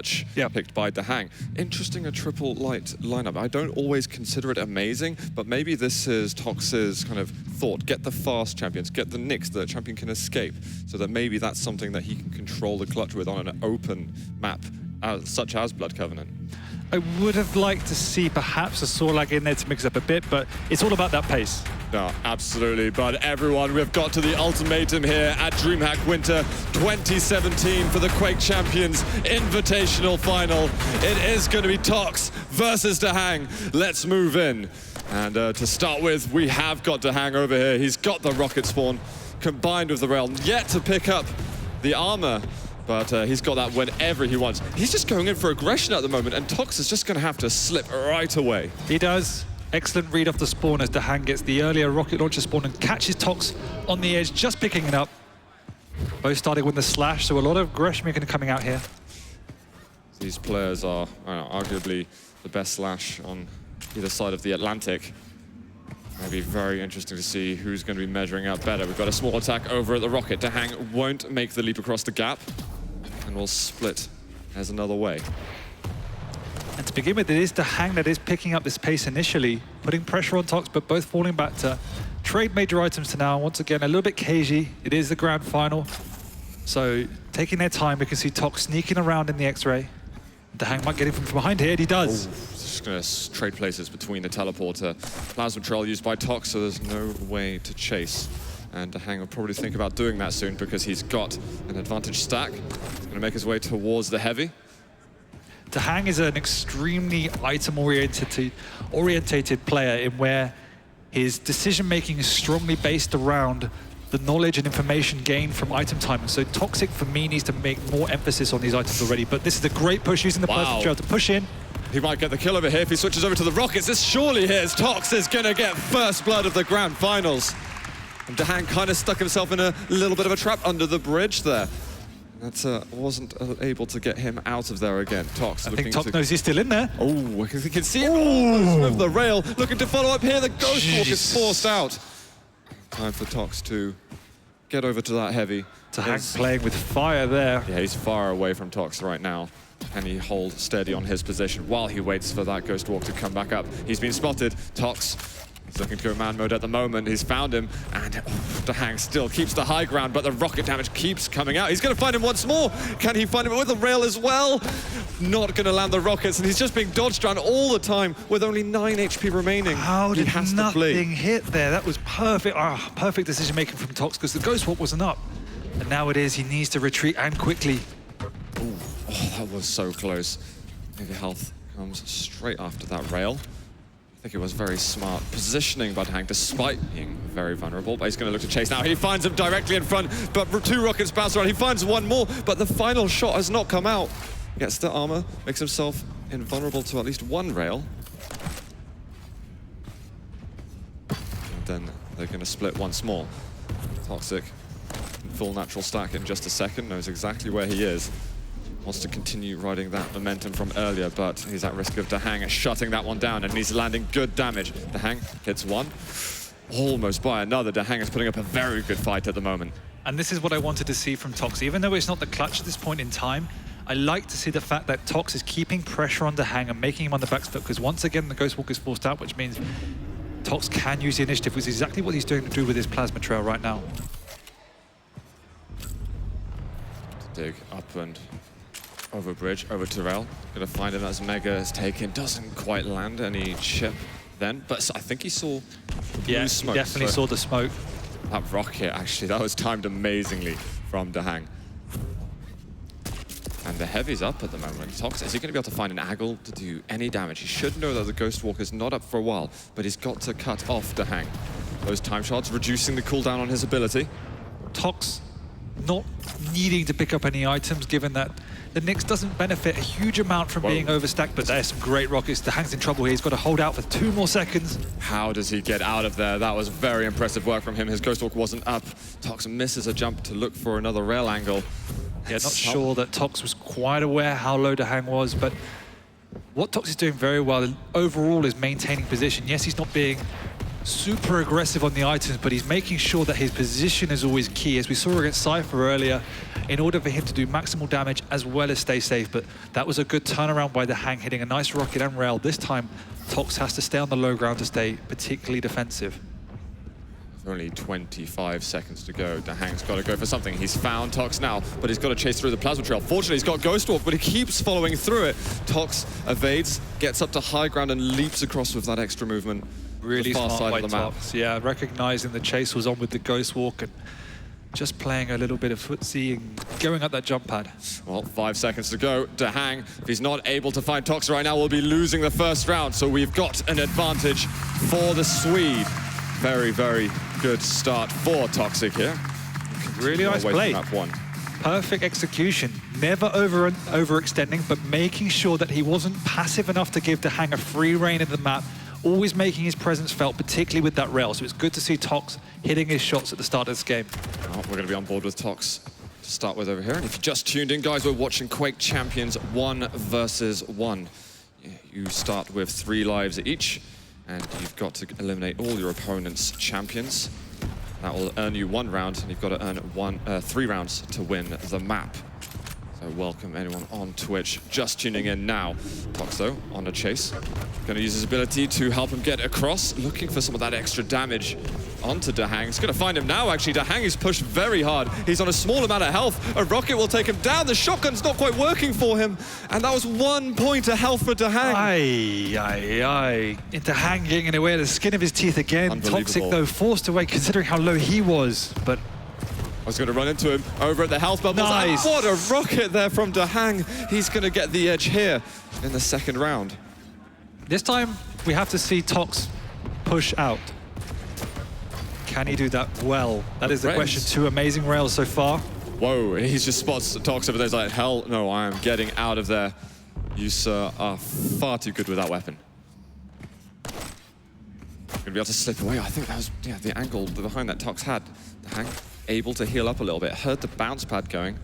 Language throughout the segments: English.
picked by Dahang. Interesting, a triple light lineup. I don't always consider it amazing, but maybe this is Tox's kind of thought. Get the fast champions, get the Nyx, the champion can escape, so that maybe that's something that he can control the clutch with on an open map, such as Blood Covenant. I would have liked to see perhaps a Sorlag in there to mix up a bit, but it's all about that pace. No, absolutely. But everyone, we've got to the ultimatum here at DreamHack Winter 2017 for the Quake Champions Invitational Final. It is going to be Tox versus Dahang. Let's move in. And to start with, we have got Dahang over here. He's got the rocket spawn combined with the rail, yet to pick up the armor. But he's got that whenever he wants. He's just going in for aggression at the moment, and Tox is just going to have to slip right away. He does. Excellent read off the spawn as Dahang gets the earlier rocket launcher spawn and catches Tox on the edge, just picking it up. Both starting with the slash, so a lot of aggression coming out here. These players are arguably the best slash on either side of the Atlantic. It'll be very interesting to see who's going to be measuring up better. We've got a small attack over at the rocket. Dahang won't make the leap across the gap, and will split as another way. And to begin with, it is Dahang that is picking up this pace initially, putting pressure on Tox, but both falling back to trade major items to now. Once again, a little bit cagey. It is the grand final. So taking their time, we can see Tox sneaking around in the X-ray. Dahang might get him from behind here, and he does. Ooh, just going to trade places between the teleporter. Plasma trail used by Tox, so there's no way to chase. And Dahang will probably think about doing that soon because he's got an advantage stack. He's going to make his way towards the heavy. Dahang is an extremely item-orientated player in where his decision-making is strongly based around the knowledge and information gained from item timing. So Toxic, for me, needs to make more emphasis on these items already. But this is a great push using the plasma trail to push in. He might get the kill over here if he switches over to the rockets. This surely hits. Tox is going to get first blood of the grand finals. And Dahang kind of stuck himself in a little bit of a trap under the bridge there. That wasn't able to get him out of there again. Tox I think Tox knows he's still in there. Oh, I can see it almost with the rail. Looking to follow up here. The Ghost Walk is forced out. Time for Tox to get over to that heavy. Dahang playing with fire there. Yeah, he's far away from Tox right now. Can he hold steady on his position while he waits for that Ghost Walk to come back up? He's been spotted. Tox is looking to go man mode at the moment. He's found him, and Dahang still keeps the high ground, but the rocket damage keeps coming out. He's going to find him once more. Can he find him with the rail as well? Not going to land the rockets, and he's just being dodged around all the time with only 9 HP remaining. How did nothing hit there? That was perfect. Perfect decision making from Tox because the Ghost Walk wasn't up. And now it is. He needs to retreat and quickly. Ooh. Oh, that was so close. Maybe health comes straight after that rail. I think it was very smart positioning by Dahang, despite being very vulnerable. But he's going to look to chase now. He finds him directly in front, but 2 rockets bounce around. He finds one more, but the final shot has not come out. Gets the armor, makes himself invulnerable to at least 1 rail. And then they're going to split once more. Toxic, in full natural stack in just a second, knows exactly where he is. Wants to continue riding that momentum from earlier, but he's at risk of Dahang shutting that one down, and he's landing good damage. Dahang hits one, almost by another. Dahang is putting up a very good fight at the moment. And this is what I wanted to see from Tox. Even though it's not the clutch at this point in time, I like to see the fact that Tox is keeping pressure on Dahang and making him on the back foot, because once again, the Ghost Walk is forced out, which means Tox can use the initiative, which is exactly what he's doing to do with his plasma trail right now. Dig up and over bridge, over to rail. Gonna find him as Mega is taken. Doesn't quite land any chip then, but I think he saw the blue smoke. He definitely saw the smoke. That rocket, actually, that was timed amazingly from Dahang. And the heavy's up at the moment. Tox, is he going to be able to find an angle to do any damage? He should know that the Ghost Walk is not up for a while, but he's got to cut off Dahang. Those time shots, reducing the cooldown on his ability. Tox not needing to pick up any items, given that the Nyx doesn't benefit a huge amount from being overstacked, but there's some great rockets. Dahang's in trouble here. He's got to hold out for 2 more seconds. How does he get out of there? That was very impressive work from him. His Ghost Walk wasn't up. Tox misses a jump to look for another rail angle. Yeah, not sure that Tox was quite aware how low Dahang was, but what Tox is doing very well overall is maintaining position. Yes, he's not being super aggressive on the items, but he's making sure that his position is always key. As we saw against Cypher earlier, in order for him to do maximal damage as well as stay safe. But that was a good turnaround by Dahang, hitting a nice rocket and rail. This time, Tox has to stay on the low ground to stay particularly defensive. Only 25 seconds to go. Dahang's got to go for something. He's found Tox now, but he's got to chase through the plasma trail. Fortunately, he's got Ghost Walk, but he keeps following through it. Tox evades, gets up to high ground, and leaps across with that extra movement. Really far smart side by of the map. Tox. Yeah, recognizing the chase was on with the Ghost Walk and just playing a little bit of footsie and going up that jump pad. Well, 5 seconds to go. Dahang, if he's not able to find Tox right now, will be losing the first round. So we've got an advantage for the Swede. Very, very good start for Toxic here. Really nice play. Map one. Perfect execution. Never overextending, but making sure that he wasn't passive enough to give Dahang a free reign of the map. Always making his presence felt, particularly with that rail. So it's good to see Tox hitting his shots at the start of this game. Well, we're going to be on board with Tox to start with over here. And if you just tuned in, guys, we're watching Quake Champions 1 versus 1. You start with 3 lives each, and you've got to eliminate all your opponent's champions. That will earn you 1 round, and you've got to earn 3 rounds to win the map. So welcome anyone on Twitch just tuning in now. Tox, though, on a chase. Going to use his ability to help him get across, looking for some of that extra damage onto Dahang. He's going to find him now, actually. Dahang is pushed very hard. He's on a small amount of health. A rocket will take him down. The shotgun's not quite working for him. And that was 1 point of health for Dahang. Dahang getting away at the skin of his teeth again. Toxic, though, forced away considering how low he was. But I was going to run into him over at the health bubbles. Nice. And what a rocket there from Dahang. He's going to get the edge here in the second round. this time, we have to see Tox push out. Can he do that well? That is the question. 2 amazing rails so far. Whoa, he just spots Tox over there. He's like, hell no, I am getting out of there. You, sir, are far too good with that weapon. Going to be able to slip away. I think that was the angle behind that Tox had. Dahang able to heal up a little bit. Heard the bounce pad going.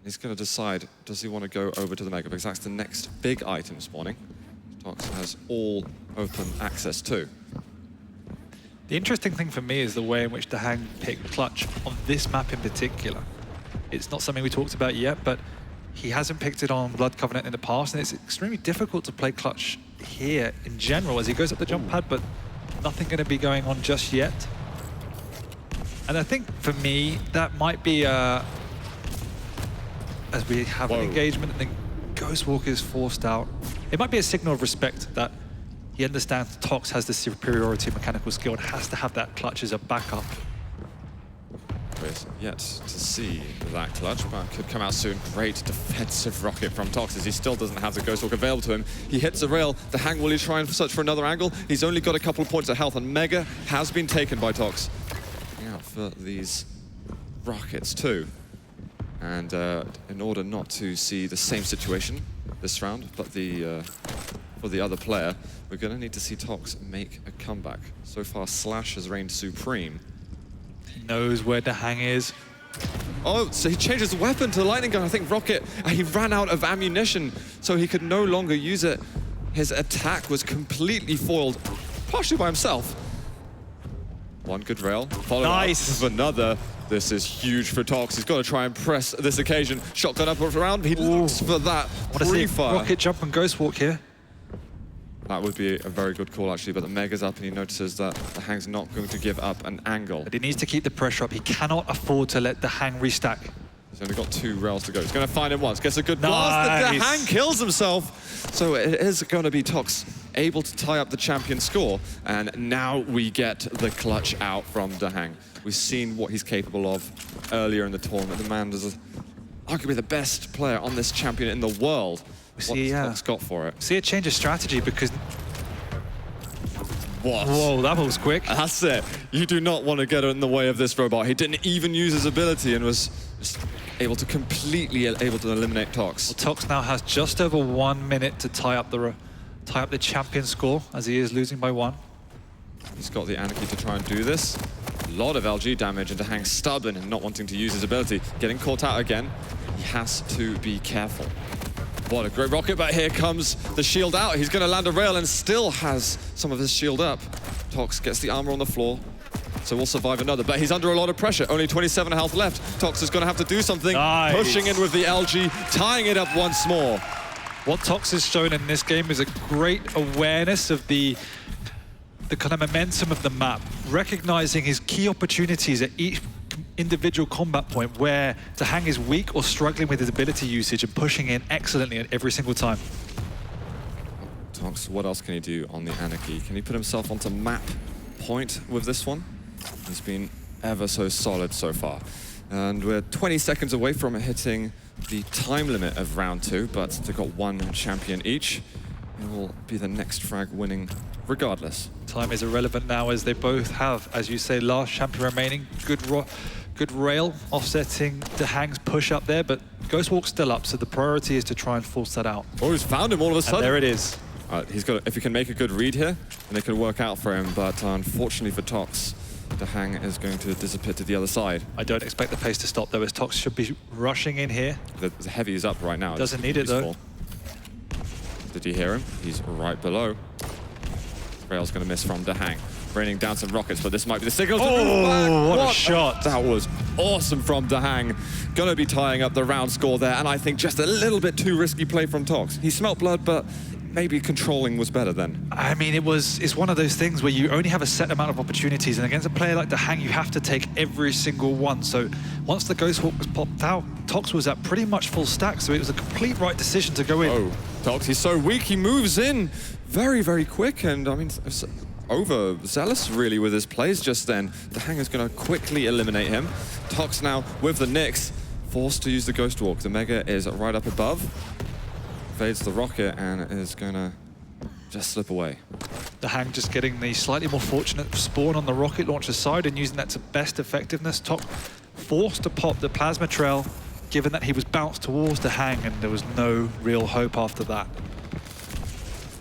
He's going to decide, does he want to go over to the Mega? Because that's the next big item spawning. Tox has all open access to. The interesting thing for me is the way in which Dahang picked Clutch on this map in particular. It's not something we talked about yet, but he hasn't picked it on Blood Covenant in the past, and it's extremely difficult to play Clutch here in general as he goes up the jump pad, but nothing going to be going on just yet. And I think for me, that might be as we have an engagement and then Ghost Walk is forced out. It might be a signal of respect that he understands Tox has the superiority mechanical skill and has to have that clutch as a backup. We're yet to see that clutch, but could come out soon. Great defensive rocket from Tox as he still doesn't have the Ghost Walk available to him. He hits the rail. Dahang, will he try and search for another angle? He's only got a couple of points of health, and Mega has been taken by Tox. Out for these rockets too. And in order not to see the same situation this round, but for the other player, we're going to need to see Tox make a comeback. So far, Slash has reigned supreme. He knows where Dahang is. Oh, so he changed his weapon to the lightning gun. I think Rocket, he ran out of ammunition, so he could no longer use it. His attack was completely foiled, partially by himself. 1 good rail, followed up with another. This is huge for Tox. He's got to try and press this occasion. Shotgun up around. He looks for that pre-fire. Rocket jump and Ghost Walk here. That would be a very good call, actually, but the Mega's up and he notices that Dahang's not going to give up an angle. But he needs to keep the pressure up. He cannot afford to let Dahang restack. He's only got 2 rails to go. He's going to find him once. Gets a good blast. The Dahang kills himself. So it is going to be Tox able to tie up the champion score. And now we get the clutch out from Dahang. We've seen what he's capable of earlier in the tournament. The man is arguably the best player on this champion in the world. What's Tox got for it? See a change of strategy because... What? Whoa, that was quick. That's it. You do not want to get in the way of this robot. He didn't even use his ability and was just able to completely eliminate Tox. Well, Tox now has just over 1 minute to tie up the champion score as he is losing by 1. He's got the Anarchy to try and do this. A lot of LG damage, and Dahang stubborn and not wanting to use his ability. Getting caught out again. He has to be careful. What a great rocket, but here comes the shield out. He's going to land a rail and still has some of his shield up. Tox gets the armor on the floor, so we'll survive another. But he's under a lot of pressure. Only 27 health left. Tox is going to have to do something. Nice. Pushing in with the LG, tying it up once more. What Tox has shown in this game is a great awareness of the kind of momentum of the map, recognizing his key opportunities at each individual combat point where Dahang is weak or struggling with his ability usage and pushing in excellently at every single time. Tox, what else can he do on the Anarchy? Can he put himself onto map point with this one? He's been ever so solid so far. And we're 20 seconds away from hitting the time limit of round 2, but they've got one champion each. It will be the next frag winning regardless. Time is irrelevant now as they both have, as you say, last champion remaining. Good rail offsetting Dahang's push up there, but Ghostwalk's still up, so the priority is to try and force that out. Oh, he's found him all of a sudden. And there it is. He's got. If he can make a good read here, then it could work out for him. But unfortunately for Tox, Dahang is going to disappear to the other side. I don't expect the pace to stop though, as Tox should be rushing in here. The heavy is up right now. Doesn't need it though. Did you hear him? He's right below. Rail's going to miss from Dahang. Raining down some rockets, but this might be the signal to move back. What a shot. That was awesome from Dahang. Gonna be tying up the round score there, and I think just a little bit too risky play from Tox. He smelt blood, but maybe controlling was better then. I mean, it's one of those things where you only have a set amount of opportunities, and against a player like Dahang, you have to take every single one. So once the Ghostwalk was popped out, Tox was at pretty much full stack, so it was a complete right decision to go in. Oh, Tox, he's so weak, he moves in very, very quick, and I mean, overzealous really with his plays just then. Dahang is going to quickly eliminate him. Tox now with the Nyx, forced to use the Ghost Walk. The Mega is right up above, fades the rocket and is going to just slip away. Dahang just getting the slightly more fortunate spawn on the rocket launcher side and using that to best effectiveness. Tox forced to pop the plasma trail, given that he was bounced towards Dahang and there was no real hope after that.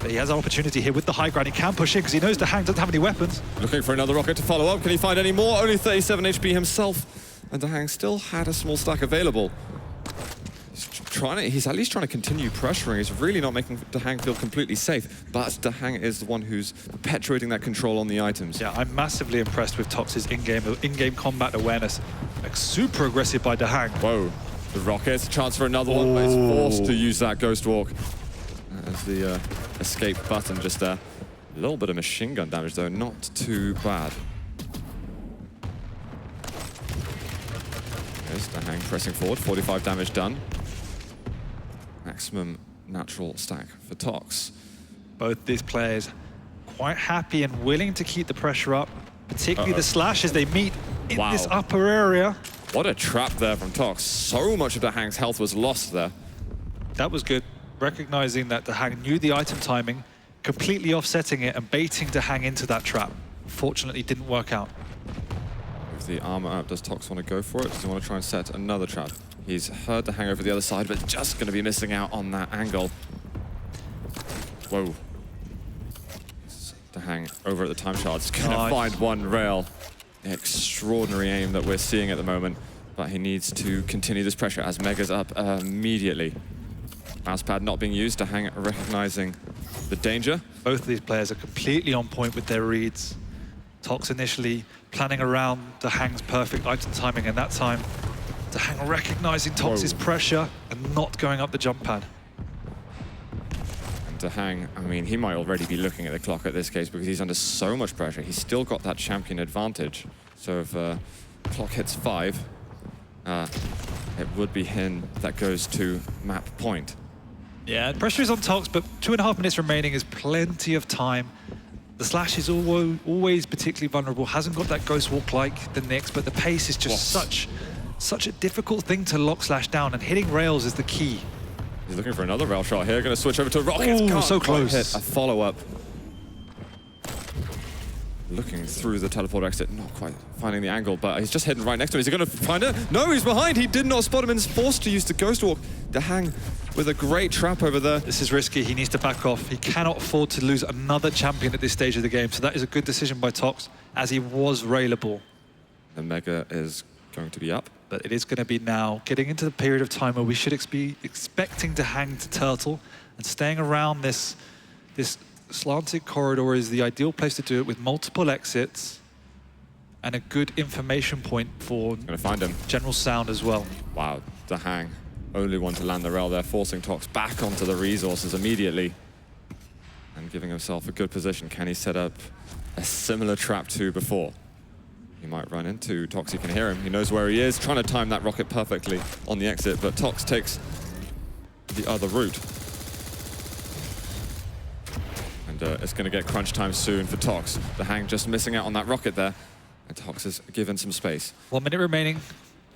But he has an opportunity here with the high ground. He can push in because he knows Dahang doesn't have any weapons. Looking for another rocket to follow up. Can he find any more? Only 37 HP himself. And Dahang still had a small stack available. He's at least trying to continue pressuring. He's really not making Dahang feel completely safe. But Dahang is the one who's perpetuating that control on the items. Yeah, I'm massively impressed with Tox's in-game combat awareness. Like, super aggressive by Dahang. Whoa. The rockets, chance for another one, but he's forced to use that Ghost Walk. As the escape button just there. A little bit of machine gun damage though, not too bad. There's Dahang pressing forward, 45 damage done. Maximum natural stack for Tox. Both these players quite happy and willing to keep the pressure up, particularly the slash as they meet in this upper area. What a trap there from Tox. So much of Dahang's health was lost there. That was good. Recognizing that Dahang knew the item timing, completely offsetting it and baiting Dahang into that trap. Fortunately, didn't work out. With the armor up, does Tox want to go for it? Does he want to try and set another trap? He's heard Dahang over the other side, but just going to be missing out on that angle. Whoa. Dahang over at the time shards, going to find one rail. Extraordinary aim that we're seeing at the moment, but he needs to continue this pressure as Mega's up immediately. Mousepad not being used, Dahang recognizing the danger. Both of these players are completely on point with their reads. Tox initially planning around Dahang's perfect item timing, and that time Dahang recognizing Tox's pressure and not going up the jump pad. And Dahang, I mean, he might already be looking at the clock at this case because he's under so much pressure. He's still got that champion advantage. So if clock hits 5, it would be him that goes to map point. Yeah, pressure is on Tox, but 2.5 minutes remaining is plenty of time. The slash is always particularly vulnerable, hasn't got that Ghost Walk like the Nyx, but the pace is just such a difficult thing to lock slash down, and hitting rails is the key. He's looking for another rail shot here, going to switch over to rockets. Oh, so close. Hit a follow-up. Looking through the teleport exit, not quite finding the angle, but he's just hidden right next to him. Is he going to find it? No, he's behind. He did not spot him and is forced to use the Ghost Walk. Dahang with a great trap over there. This is risky. He needs to back off. He cannot afford to lose another champion at this stage of the game. So that is a good decision by Tox, as he was railable. The Mega is going to be up. But it is going to be now getting into the period of time where we should be expecting Dahang to turtle and staying around this slanted corridor is the ideal place to do it, with multiple exits and a good information point for Gonna find him. general sound as well. Wow, Dahang, only one to land the rail there, forcing Tox back onto the resources immediately. And giving himself a good position. Can he set up a similar trap to before? He might run into Tox, he can hear him. He knows where he is, trying to time that rocket perfectly on the exit, but Tox takes the other route. And it's gonna get crunch time soon for Tox. Dahang just missing out on that rocket there. And Tox is given some space. 1 minute remaining.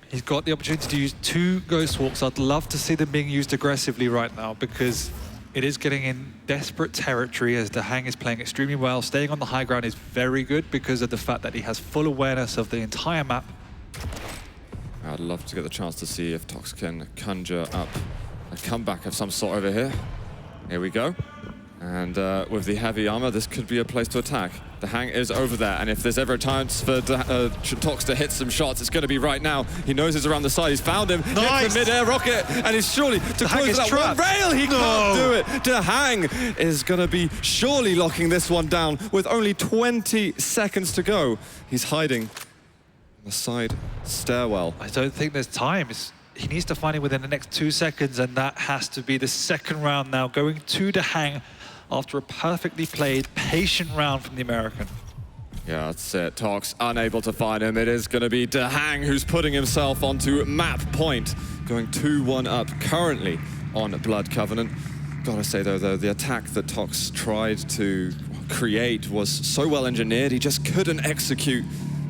He's got the opportunity to use 2 Ghost Walks. I'd love to see them being used aggressively right now, because it is getting in desperate territory as Dahang is playing extremely well. Staying on the high ground is very good because of the fact that he has full awareness of the entire map. I'd love to get the chance to see if Tox can conjure up a comeback of some sort over here. Here we go. And with the heavy armor, this could be a place to attack. Dahang is over there, and if there's ever a chance for Tox to hit some shots, it's going to be right now. He knows he's around the side. He's found him. Nice. Hits the mid-air rocket, and he's surely to Dahang close is that one rail. He can't do it. Dahang is going to be surely locking this one down with only 20 seconds to go. He's hiding on the side stairwell. I don't think there's time. He needs to find it within the next 2 seconds, and that has to be the second round now, going to Dahang after a perfectly played, patient round from the American. Yeah, that's it. Tox unable to find him. It is going to be Dahang who's putting himself onto map point, going 2-1 up currently on Blood Covenant. Gotta say though, the attack that Tox tried to create was so well engineered, he just couldn't execute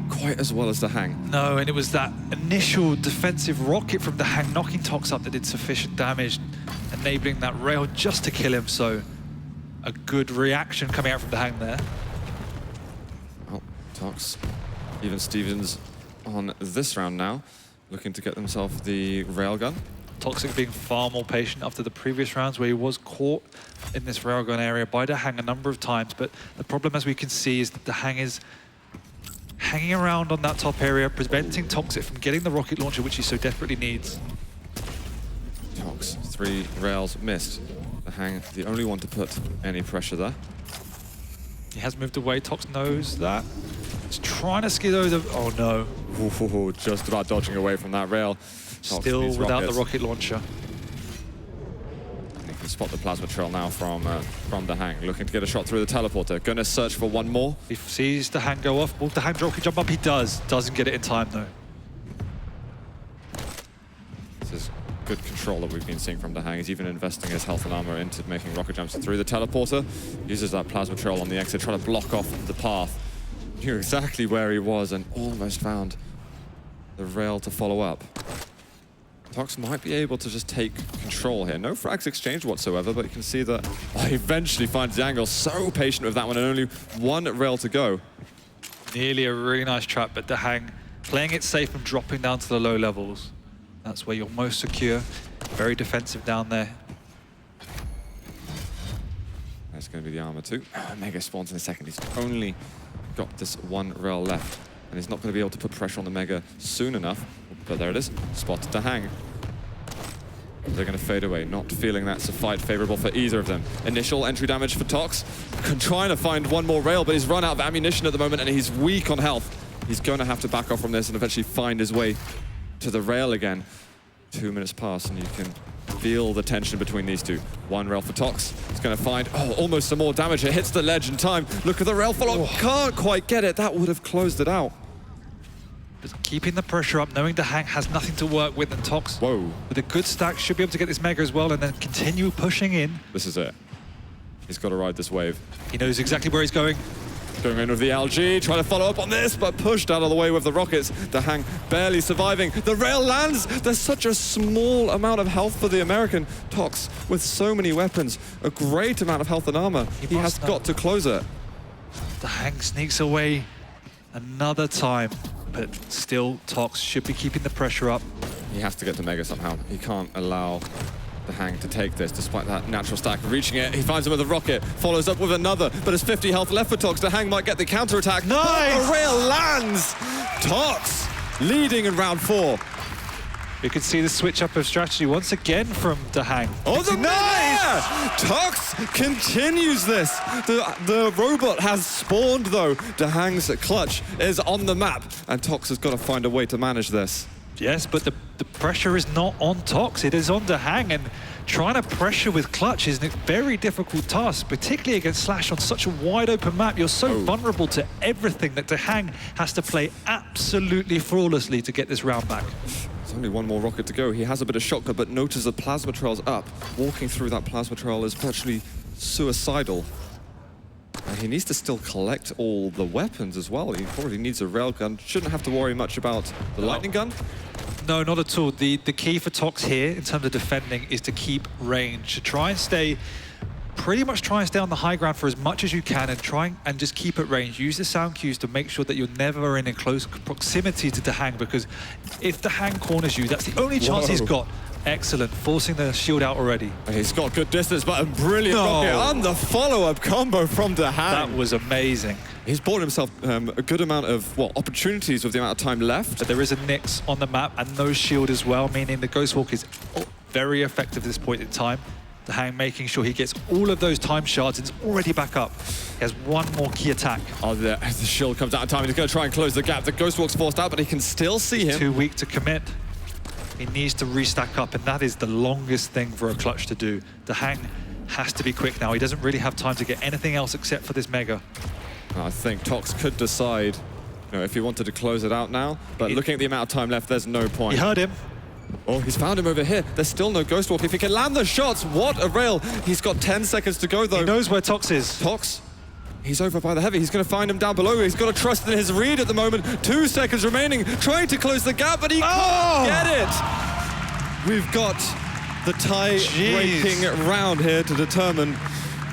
quite as well as Dahang. No, and it was that initial defensive rocket from Dahang knocking Tox up that did sufficient damage, enabling that rail just to kill him. So a good reaction coming out from Dahang there. Well, Tox, even Stevens on this round now, looking to get themselves the railgun. Toxic being far more patient after the previous rounds where he was caught in this railgun area by Dahang a number of times. But the problem, as we can see, is that Dahang is hanging around on that top area, preventing Toxic from getting the rocket launcher, which he so desperately needs. Tox, 3 rails missed. Dahang, the only one to put any pressure there. He has moved away. Tox knows that. He's trying to skid over. Oh no. Ooh, just about dodging away from that rail. Tox Still needs without rockets. the rocket launcher. And you can spot the plasma trail now from Dahang, looking to get a shot through the teleporter. Gonna search for one more. He sees Dahang go off. Will Dahang rocket jump up? He does. Doesn't get it in time though. This is good control that we've been seeing from Dahang. He's even investing his health and armor into making rocket jumps through the teleporter. Uses that plasma trail on the exit, trying to block off the path. Knew exactly where he was and almost found the rail to follow up. Tox might be able to just take control here. No frags exchanged whatsoever, but you can see that he eventually finds the angle. So patient with that one, and only 1 rail to go. Nearly a really nice trap, but Dahang playing it safe and dropping down to the low levels. That's where you're most secure. Very defensive down there. That's going to be the armor too. Mega spawns in a second. He's only got this 1 rail left, and he's not going to be able to put pressure on the Mega soon enough. But there it is. Spot Dahang. They're going to fade away, not feeling that's a fight favorable for either of them. Initial entry damage for Tox. Trying to find 1 more rail, but he's run out of ammunition at the moment, and he's weak on health. He's going to have to back off from this and eventually find his way to the rail again. 2 minutes pass, and you can feel the tension between these two. 1 rail for Tox. He's going to find, almost some more damage. It hits the ledge in time. Look at the rail follow. Can't quite get it. That would have closed it out. But keeping the pressure up, knowing Dahang has nothing to work with, and Tox, with a good stack, should be able to get this Mega as well, and then continue pushing in. This is it. He's got to ride this wave. He knows exactly where he's going. Going in with the LG, trying to follow up on this, but pushed out of the way with the rockets. Dahang barely surviving. The rail lands. There's such a small amount of health for the American. Tox, with so many weapons, a great amount of health and armor. He has got to close it. Dahang sneaks away another time, but still Tox should be keeping the pressure up. He has to get to Mega somehow. He can't allow Dahang to take this, despite that natural stack. Reaching it, he finds him with a rocket, follows up with another, but there's 50 health left for Tox. Dahang might get the counterattack. Nice! The rail lands! Tox leading in round 4. We could see the switch up of strategy once again from Dahang. Oh, the nice! Tox continues this. The robot has spawned, though. Dahang's clutch is on the map, and Tox has got to find a way to manage this. Yes, but the pressure is not on Tox, it is on Dahang, and trying to pressure with clutch is a very difficult task, particularly against Slash on such a wide open map. You're so vulnerable to everything that Dahang has to play absolutely flawlessly to get this round back. There's only one more rocket to go. He has a bit of shotgun, but notice the plasma trail's up. Walking through that plasma trail is virtually suicidal. And he needs to still collect all the weapons as well. He probably needs a railgun. Shouldn't have to worry much about the lightning gun. No, not at all. The key for Tox here, in terms of defending, is to keep range. To try and stay, pretty much try and stay on the high ground for as much as you can and try and just keep at range. Use the sound cues to make sure that you're never in close proximity to Dahang, because if Dahang corners you, that's the only chance he's got. Excellent, forcing the shield out already. He's got good distance, but a brilliant rocket on the follow-up combo from Dahang. That was amazing. He's bought himself a good amount of, opportunities with the amount of time left. But there is a Nyx on the map and no shield as well, meaning the Ghost Walk is very effective at this point in time. Dahang making sure he gets all of those time shards and is already back up. He has one more key attack. Oh, the shield comes out of time. He's going to try and close the gap. The Ghost Walk's forced out, but he can still see him. Too weak to commit. He needs to restack up, and that is the longest thing for a clutch to do. Dahang has to be quick now. He doesn't really have time to get anything else except for this Mega. I think Tox could decide, if he wanted to close it out now, but looking at the amount of time left, there's no point. He heard him. Oh, he's found him over here. There's still no Ghost Walk. If he can land the shots, what a rail. He's got 10 seconds to go, though. He knows where Tox is. Tox, he's over by the heavy. He's going to find him down below. He's got to trust in his read at the moment. 2 seconds remaining, trying to close the gap, but he can't get it. We've got the tie-breaking round here to determine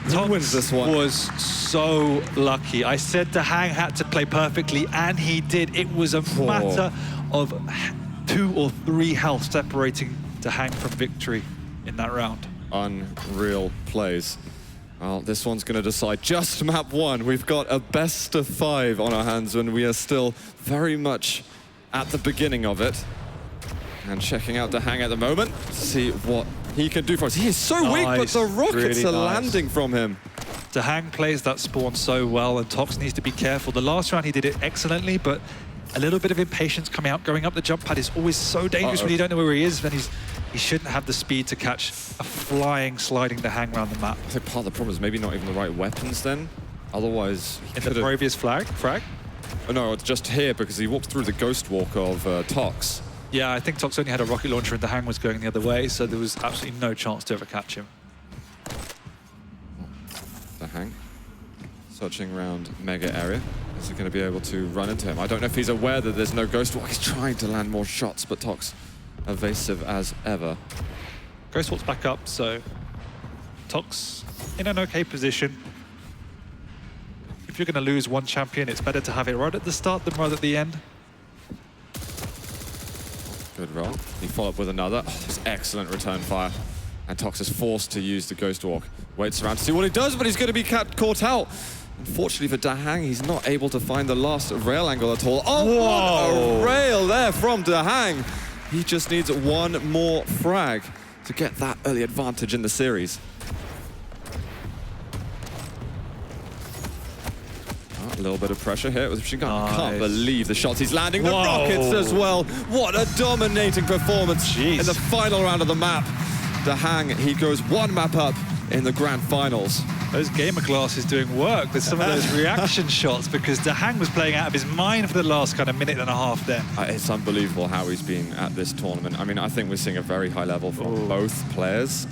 who wins this one. Was so lucky. I said Dahang had to play perfectly, and he did. It was a matter of 2 or 3 health separating Dahang from victory in that round. Unreal plays. Well, this one's going to decide just map 1. We've got a best of 5 on our hands, and we are still very much at the beginning of it. And checking out Dahang at the moment, see what he can do for us. He is so weak, but the rockets are landing from him. Dahang plays that spawn so well, and Tox needs to be careful. The last round he did it excellently, but a little bit of impatience coming out, going up the jump pad is always so dangerous when you don't know where he is, and he shouldn't have the speed to catch a flying, sliding Dahang around the map. I think part of the problem is maybe not even the right weapons then. Otherwise, in the previous frag? Oh, no, it's just here because he walked through the Ghost Walk of Tox. Yeah, I think Tox only had a rocket launcher and Dahang was going the other way, so there was absolutely no chance to ever catch him. Dahang searching around Mega area. Is he going to be able to run into him? I don't know if he's aware that there's no Ghost Walk. He's trying to land more shots, but Tox evasive as ever. Ghost Walk's back up, so Tox in an okay position. If you're going to lose one champion, it's better to have it right at the start than right at the end. Good roll. He followed up with another. Oh, this excellent return fire. And Tox is forced to use the Ghost Walk. Waits around to see what he does, but he's going to be caught out. Unfortunately for Dahang, he's not able to find the last rail angle at all. Oh, what a rail there from Dahang. He just needs one more frag to get that early advantage in the series. A little bit of pressure here with machine gun. Nice. Can't believe the shots he's landing. The rockets as well. What a dominating performance in the final round of the map. Dahang, he goes 1 map up in the grand finals. Those gamer glasses doing work with some of those reaction shots, because Dahang was playing out of his mind for the last kind of minute and a half there. It's unbelievable how he's been at this tournament. I mean, I think we're seeing a very high level from both players.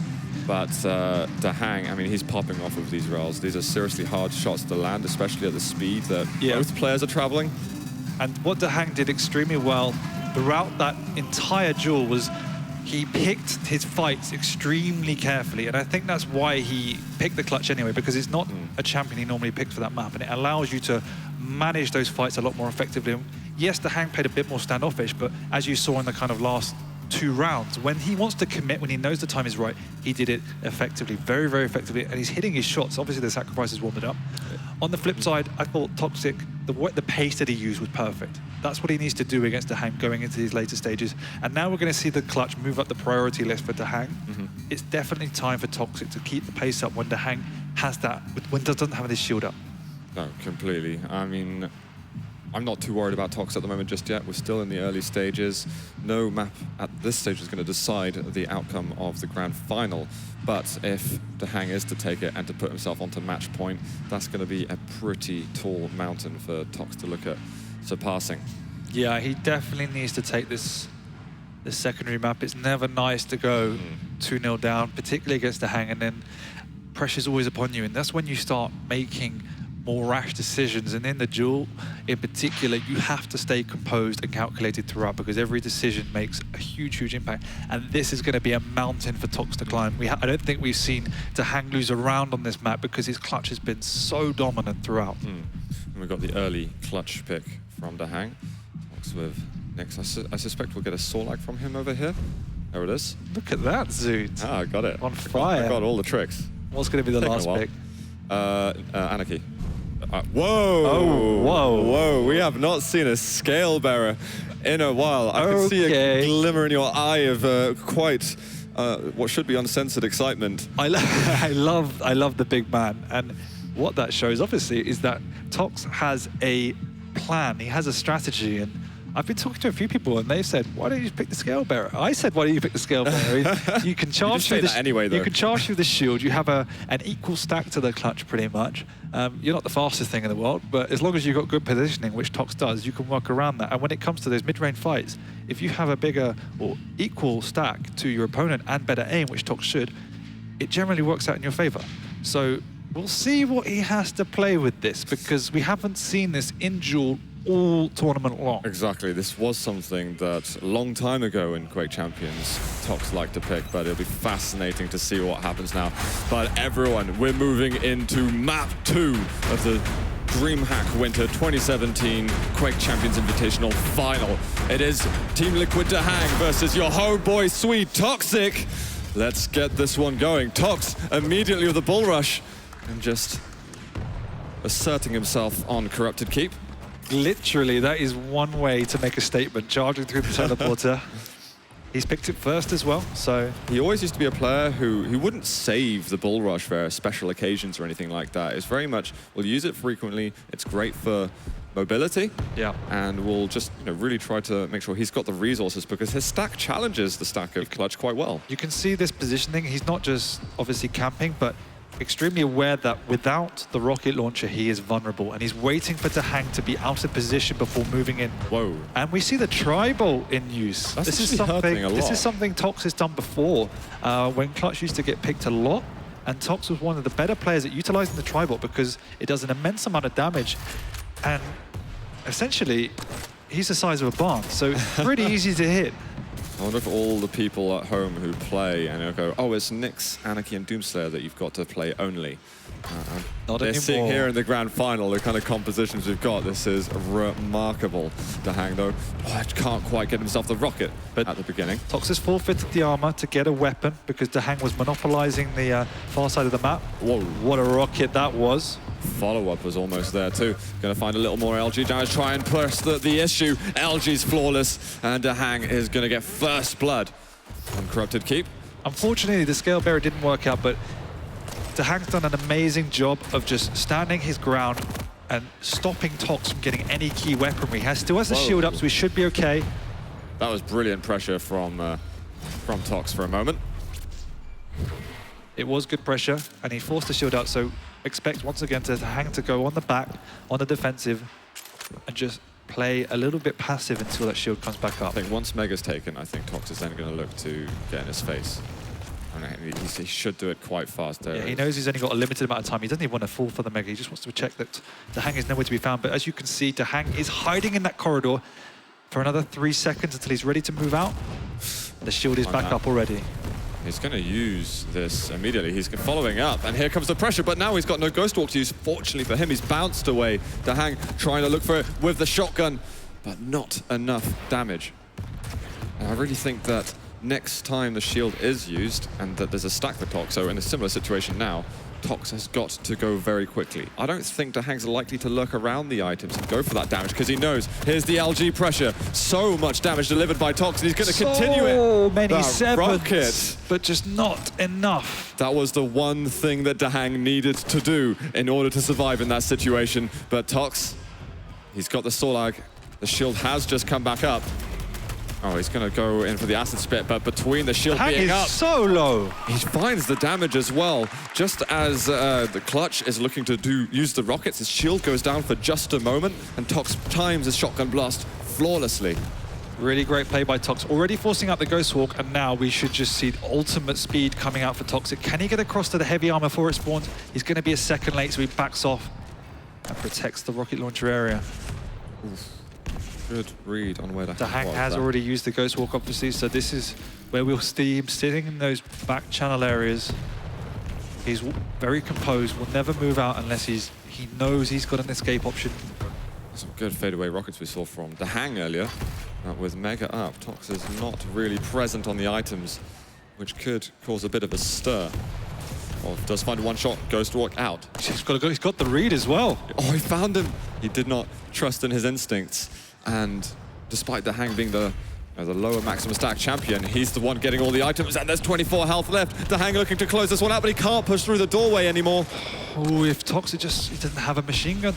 But Dahang, I mean, he's popping off of these rails. These are seriously hard shots to land, especially at the speed that both players are traveling. And what Dahang did extremely well throughout that entire duel was he picked his fights extremely carefully. And I think that's why he picked the clutch anyway, because it's not a champion he normally picked for that map. And it allows you to manage those fights a lot more effectively. And yes, Dahang played a bit more standoffish, but as you saw in the kind of last 2 rounds. When he wants to commit, when he knows the time is right, he did it effectively, very, very effectively, and he's hitting his shots. Obviously, the sacrifice has warmed it up. On the flip side, I thought Toxic, the pace that he used was perfect. That's what he needs to do against Dahang going into these later stages. And now we're going to see the clutch move up the priority list for Dahang. It's definitely time for Toxic to keep the pace up when Dahang has that, when doesn't have this shield up. No, completely. I mean, I'm not too worried about Tox at the moment just yet. We're still in the early stages. No map at this stage is going to decide the outcome of the grand final. But if Dahang is to take it and to put himself onto match point, that's going to be a pretty tall mountain for Tox to look at surpassing. Yeah, he definitely needs to take this secondary map. It's never nice to go 2-0 down, particularly against Dahang, and then pressure's always upon you. And that's when you start making more rash decisions, and in the duel in particular you have to stay composed and calculated throughout, because every decision makes a huge impact, and this is going to be a mountain for Tox to climb. I don't think we've seen Dahang lose a round on this map because his clutch has been so dominant throughout. And we've got the early clutch pick from Dahang. Tox with Nyx. I suspect we'll get a Sorlag from him over here. There it is. Look at that, Zoot. I got it. On fire. I got all the tricks. What's going to be the last pick? Anarchy. Whoa! Oh, whoa. Whoa, we have not seen a scale bearer in a while. I can see a glimmer in your eye of quite what should be uncensored excitement. I love the big man, and what that shows obviously is that Tox has a plan, he has a strategy, and I've been talking to a few people and they've said, why don't you pick the scale bearer? I said, why don't you pick the scale bearer? You can charge through the anyway, though. You can charge through the shield. You have an equal stack to the clutch pretty much. You're not the fastest thing in the world, but as long as you've got good positioning, which Tox does, you can work around that. And when it comes to those mid-range fights, if you have a bigger or equal stack to your opponent and better aim, which Tox should, it generally works out in your favor. So we'll see what he has to play with this, because we haven't seen this in duel all tournament long. Exactly. This was something that a long time ago in Quake Champions Tox liked to pick, but it'll be fascinating to see what happens now. But everyone, we're moving into map 2 of the DreamHack Winter 2017 Quake Champions Invitational Final. It is Team Liquid Dahang versus your homeboy Swede Toxic. Let's get this one going. Tox immediately with the bull rush and just asserting himself on Corrupted Keep. Literally, that is one way to make a statement, charging through the teleporter. He's picked it first as well, so... He always used to be a player who wouldn't save the bull rush for special occasions or anything like that. It's very much, we'll use it frequently, it's great for mobility, and we'll just really try to make sure he's got the resources, because his stack challenges the stack of clutch quite well. You can see this positioning. He's not just obviously camping, but extremely aware that without the rocket launcher, he is vulnerable, and he's waiting for Dahang to be out of position before moving in. Whoa. And we see the tri-bolt in use. This is something Tox has done before, when clutch used to get picked a lot, and Tox was one of the better players at utilizing the tri-bolt because it does an immense amount of damage, and essentially, he's the size of a barn, so pretty easy to hit. I wonder if all the people at home who play and they'll go, oh, it's Nyx, Anarchy, and Doomslayer that you've got to play only. Not they're anymore. seeing here in the grand final the kind of compositions we've got. This is remarkable. Dahang, though, can't quite get himself the rocket at the beginning. Tox has forfeited the armor to get a weapon because Dahang was monopolizing the far side of the map. Whoa. What a rocket that was. Follow-up was almost there too. Going to find a little more LG down to try and push the issue. LG's flawless, and Dahang is going to get first blood on Corrupted Keep. Unfortunately, the scale bearer didn't work out, but Dahang's done an amazing job of just standing his ground and stopping Tox from getting any key weaponry. He still has the shield up, so we should be okay. That was brilliant pressure from Tox for a moment. It was good pressure, and he forced the shield out, so expect once again to Dahang to go on the back, on the defensive, and just play a little bit passive until that shield comes back up. I think once Mega's taken, I think Tox is then going to look to get in his face. And he should do it quite fast there. Yeah, he knows he's only got a limited amount of time. He doesn't even want to fall for the Mega. He just wants to check that Dahang is nowhere to be found. But as you can see, Dahang is hiding in that corridor for another 3 seconds until he's ready to move out. The shield is back up already. He's going to use this immediately. He's following up, and here comes the pressure, but now he's got no Ghost Walk to use. Fortunately for him, he's bounced away. Dahang trying to look for it with the shotgun, but not enough damage. And I really think that next time the shield is used and that there's a stack for Tox, so in a similar situation now, Tox has got to go very quickly. I don't think Dahang's likely to lurk around the items and go for that damage because he knows here's the LG pressure. So much damage delivered by Tox, and he's going to continue it. So many That sevens, rocket. but just not enough. That was the one thing that Dahang needed to do in order to survive in that situation. But Tox, he's got the Sorlag. The shield has just come back up. Oh, he's going to go in for the acid spit, but between the shield Dahang being is up, so low. he finds the damage as well. Just as the Clutch is looking to use the rockets, his shield goes down for just a moment, and Tox times his shotgun blast flawlessly. Really great play by Tox, already forcing out the Ghost Walk, and now we should just see ultimate speed coming out for Toxic. Can he get across to the heavy armor before it spawns? He's going to be a second late, so he backs off and protects the rocket launcher area. Oof. Good read on where Dahang has already used the Ghost Walk, obviously, so this is where we'll see him sitting in those back channel areas. He's very composed, will never move out unless he knows he's got an escape option. Some good fadeaway rockets we saw from Dahang earlier. With Mega up, Tox is not really present on the items, which could cause a bit of a stir. Well, does find one shot, Ghost Walk out. He's got the read as well. Oh, he found him. He did not trust in his instincts. And despite Dahang being the lower maximum stack champion, he's the one getting all the items, and there's 24 health left. Dahang looking to close this one out, but he can't push through the doorway anymore. Oh, if Tox he doesn't have a machine gun.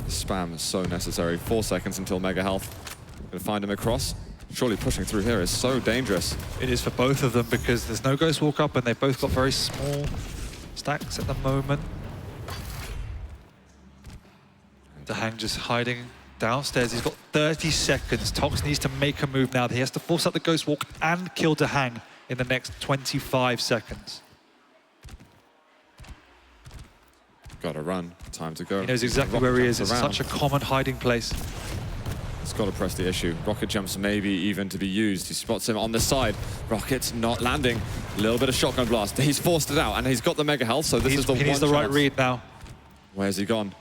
Spam is so necessary. 4 seconds until mega health. Gonna find him across. Surely pushing through here is so dangerous. It is for both of them because there's no Ghost Walk up and they've both got very small stacks at the moment. Dahang just hiding downstairs. He's got 30 seconds. Tox needs to make a move now. He has to force out the Ghost Walk and kill Dahang in the next 25 seconds. Gotta run. Time to go. He knows exactly where he is. It's such a common hiding place. He's got to press the issue. Rocket jumps maybe even to be used. He spots him on the side. Rocket's not landing. A little bit of shotgun blast. He's forced it out, and he's got the mega health, so this is the one chance. He needs the right read now. Where's he gone?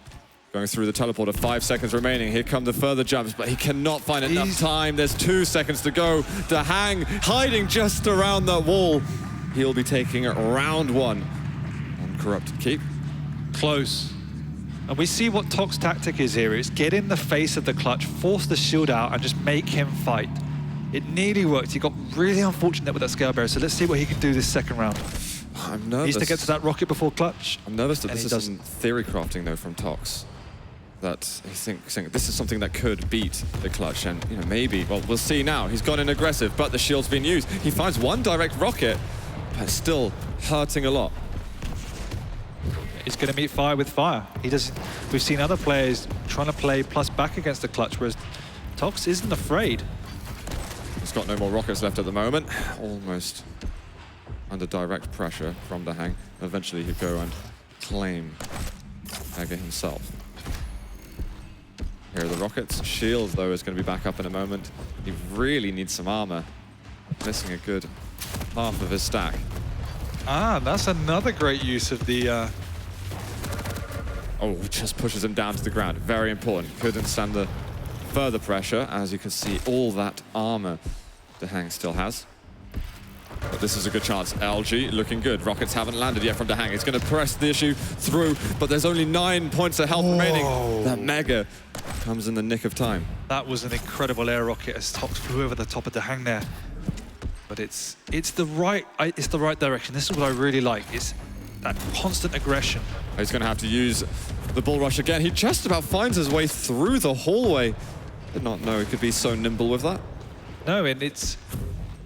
Going through the teleporter, 5 seconds remaining. Here come the further jumps, but he cannot find enough time. There's 2 seconds to go. Dahang hiding just around that wall. He'll be taking round 1 on Corrupted Keep. Close. And we see what Tox's tactic is here. It's get in the face of the Clutch, force the shield out, and just make him fight. It nearly worked. He got really unfortunate with that scale barrier, so let's see what he can do this second round. I'm nervous. He needs to get to that rocket before Clutch. I'm nervous that this isn't theory crafting, though, from Tox. That he's saying this is something that could beat the Clutch, and maybe, well, we'll see now. He's gone in aggressive, but the shield's been used. He finds one direct rocket, but it's still hurting a lot. He's going to meet fire with fire. We've seen other players trying to play plus back against the Clutch, whereas Tox isn't afraid. He's got no more rockets left at the moment. Almost under direct pressure from Dahang. Eventually he'll go and claim Mega himself. Here are the rockets. Shield, though, is going to be back up in a moment. He really needs some armor. Missing a good half of his stack. Ah, that's another great use of the... Oh, just pushes him down to the ground. Very important. Couldn't stand the further pressure. As you can see, all that armor Dahang still has. But this is a good chance. LG looking good. Rockets haven't landed yet from Dahang. It's going to press the issue through, but there's only 9 points of health remaining. That Mega comes in the nick of time. That was an incredible air rocket as Tox flew over the top of Dahang there. But it's the right direction. This is what I really like. It's that constant aggression. He's going to have to use the bull rush again. He just about finds his way through the hallway. Did not know he could be so nimble with that. No, and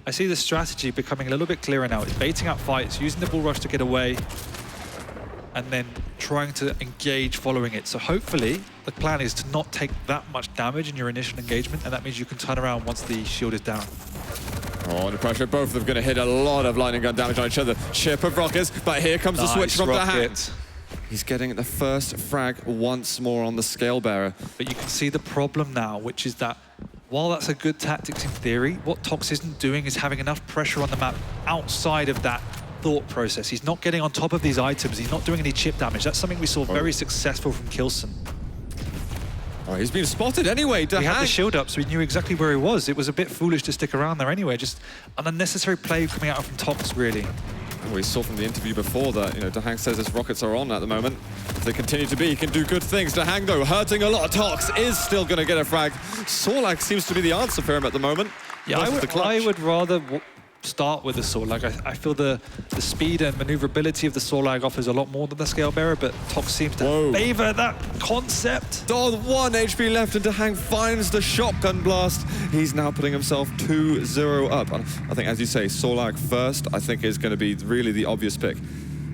I see the strategy becoming a little bit clearer now. It's baiting out fights, using the bull rush to get away, and then trying to engage following it. So hopefully the plan is to not take that much damage in your initial engagement, and that means you can turn around once the shield is down. Oh, under pressure. Both of them going to hit a lot of lightning gun damage on each other. Chip of rockets, but here comes the switch from Dahang. He's getting the first frag once more on the scale bearer. But you can see the problem now, which is that while that's a good tactics in theory, what Tox isn't doing is having enough pressure on the map outside of that thought process. He's not getting on top of these items. He's not doing any chip damage. That's something we saw very successful from Kilson. Oh, he's been spotted anyway. We had the Dahang. shield up, so we knew exactly where he was. It was a bit foolish to stick around there anyway. Just an unnecessary play coming out from Tox, really. We saw from the interview before that, Dahang says his rockets are on at the moment. If they continue to be, he can do good things. Dahang, though, hurting a lot. Tox is still going to get a frag. Sorlag seems to be the answer for him at the moment. Yeah, I would rather start with the Sorlag. I feel the speed and maneuverability of the Sorlag offers a lot more than the Scale Bearer, but Tox seems to favor that concept. Oh, 1 HP left, and Dahang finds the shotgun blast. He's now putting himself 2-0 up. I think, as you say, Sorlag first, I think, is going to be really the obvious pick.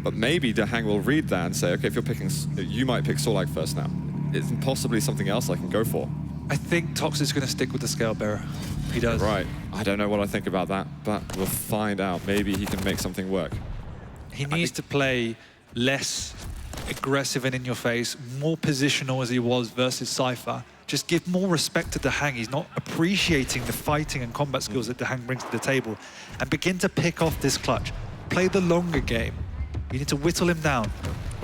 But maybe Dahang will read that and say, okay, if you're picking, you might pick Sorlag first now. It's possibly something else I can go for. I think Tox is going to stick with the Scale Bearer. He does. Right. I don't know what I think about that, but we'll find out. Maybe he can make something work. He needs to play less aggressive and in your face, more positional as he was versus Cypher. Just give more respect to Dahang. He's not appreciating the fighting and combat skills that Dahang brings to the table. And begin to pick off this clutch. Play the longer game. You need to whittle him down.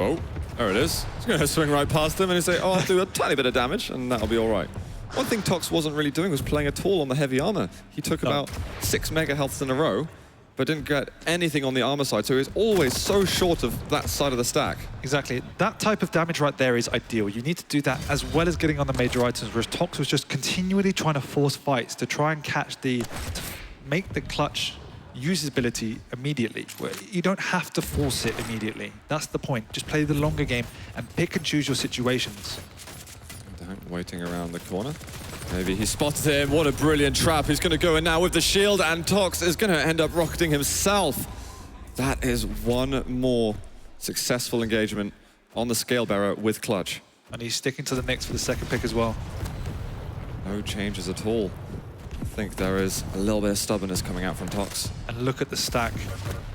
Oh, there it is. He's going to swing right past him and say, oh, I'll do a tiny bit of damage, and that'll be all right. One thing Tox wasn't really doing was playing at all on the heavy armor. He took about 6 mega healths in a row, but didn't get anything on the armor side, so he was always so short of that side of the stack. Exactly. That type of damage right there is ideal. You need to do that as well as getting on the major items, whereas Tox was just continually trying to force fights to try and catch to make the clutch use his ability immediately. You don't have to force it immediately. That's the point. Just play the longer game and pick and choose your situations. Waiting around the corner. Maybe he spotted him. What a brilliant trap. He's going to go in now with the shield, and Tox is going to end up rocketing himself. That is one more successful engagement on the Scale Bearer with Clutch. And he's sticking to the mix for the second pick as well. No changes at all. I think there is a little bit of stubbornness coming out from Tox. And look at the stack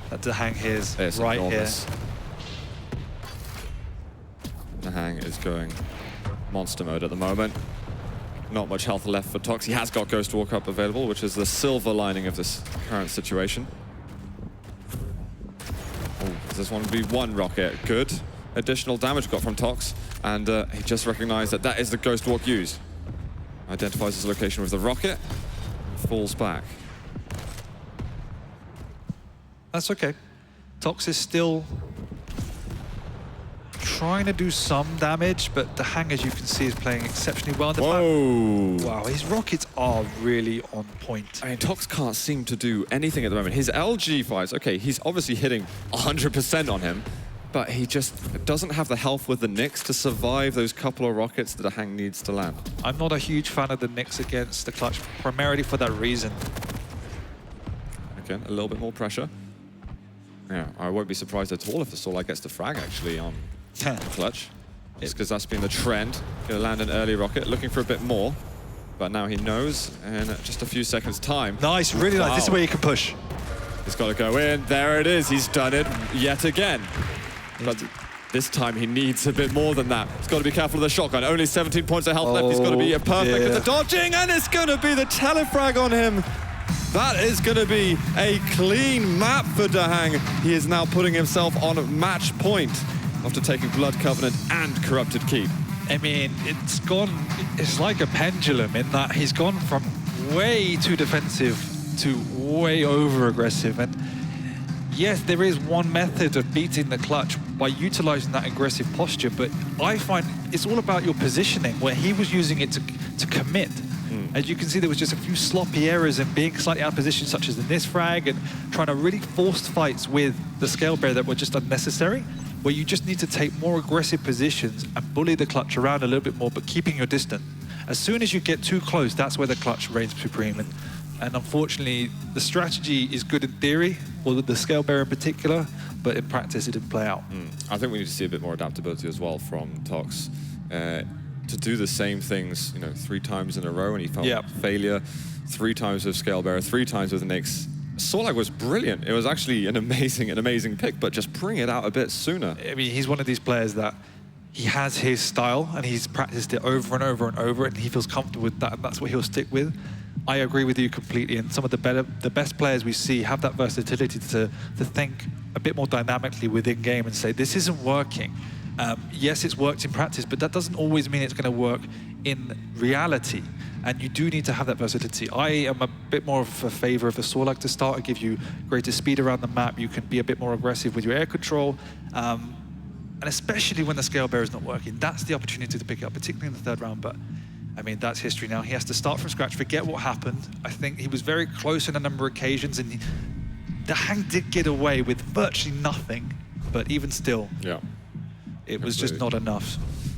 that Dahang hears right enormous. here. Dahang is going monster mode at the moment. Not much health left for Tox. He has got Ghost Walk up available, which is the silver lining of this current situation. Oh, this one would be 1 rocket. Good. Additional damage got from Tox, and he just recognized that that is the Ghost Walk used. Identifies his location with the rocket, falls back. That's okay. Tox is still trying to do some damage, but Dahang, as you can see, is playing exceptionally well. Whoa! Wow, his rockets are really on point. I mean, Tox can't seem to do anything at the moment. His LG fights, okay, he's obviously hitting 100% on him, but he just doesn't have the health with the Nyx to survive those couple of rockets that Dahang needs to land. I'm not a huge fan of the Nyx against the clutch, primarily for that reason. Again, a little bit more pressure. Yeah, I won't be surprised at all if the Sorlag gets the frag, actually, on Clutch. Just because that's been the trend. Gonna land an early rocket, looking for a bit more. But now he knows in just a few seconds' time. Nice, really nice. This is where you can push. He's got to go in. There it is. He's done it yet again. But this time he needs a bit more than that. He's got to be careful of the shotgun. Only 17 points of health left. He's got to be perfect with the dodging, and it's going to be the telefrag on him. That is going to be a clean map for Dahang. He is now putting himself on match point after taking Blood Covenant and Corrupted Keep. I mean, it's like a pendulum in that he's gone from way too defensive to way over aggressive. And yes, there is one method of beating the clutch by utilizing that aggressive posture, but I find it's all about your positioning, where he was using it to commit. As you can see, there was just a few sloppy errors and being slightly out of position, such as in this frag, and trying to really force fights with the Scale Bearer that were just unnecessary, where you just need to take more aggressive positions and bully the clutch around a little bit more, but keeping your distance. As soon as you get too close, that's where the clutch reigns supreme. And unfortunately, the strategy is good in theory, or the Scale Bearer in particular, but in practice, it didn't play out. I think we need to see a bit more adaptability as well from Tox. To do the same things, 3 times in a row, and he felt failure 3 times with Scale Bearer, 3 times with Nyx. Sorlag was brilliant. It was actually an amazing pick, but just bring it out a bit sooner. I mean, he's one of these players that he has his style, and he's practiced it over and over and over, and he feels comfortable with that, and that's what he'll stick with. I agree with you completely, and some of the best players we see have that versatility to think a bit more dynamically within game and say, this isn't working. Yes, it's worked in practice, but that doesn't always mean it's going to work in reality. And you do need to have that versatility. I am a bit more of a favor of a Sorlag to start and give you greater speed around the map. You can be a bit more aggressive with your air control. And especially when the scale bearer is not working, that's the opportunity to pick it up, particularly in the third round. But I mean, that's history now. He has to start from scratch, forget what happened. I think he was very close on a number of occasions, and Dahang did get away with virtually nothing, but even still, it was just not enough.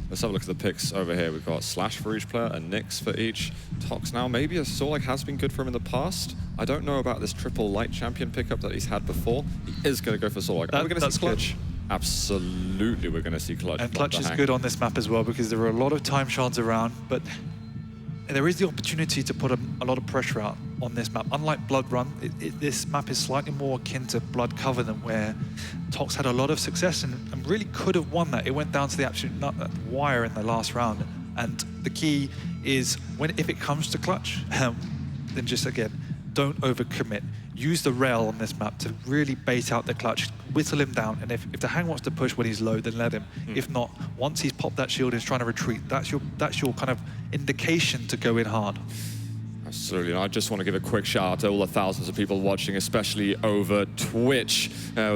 Let's have a look at the picks over here. We've got Slash for each player and Nyx for each. Tox now, maybe a Sorlag has been good for him in the past. I don't know about this triple light champion pickup that he's had before. He is going to go for Sorlag. Are we going to see Clutch? Absolutely, we're going to see Clutch. And Clutch is good on this map as well, because there are a lot of time shards around, but there is the opportunity to put a lot of pressure out on this map. Unlike Blood Run, this map is slightly more akin to Blood Covenant, where Tox had a lot of success and really could have won that. It went down to the absolute wire in the last round. And the key is, if it comes to Clutch, then just, again, don't overcommit. Use the rail on this map to really bait out the Clutch, whittle him down, and if Dahang wants to push when he's low, then let him. If not, once he's popped that shield and he's trying to retreat, that's your kind of indication to go in hard. Absolutely. I just want to give a quick shout out to all the thousands of people watching, especially over Twitch.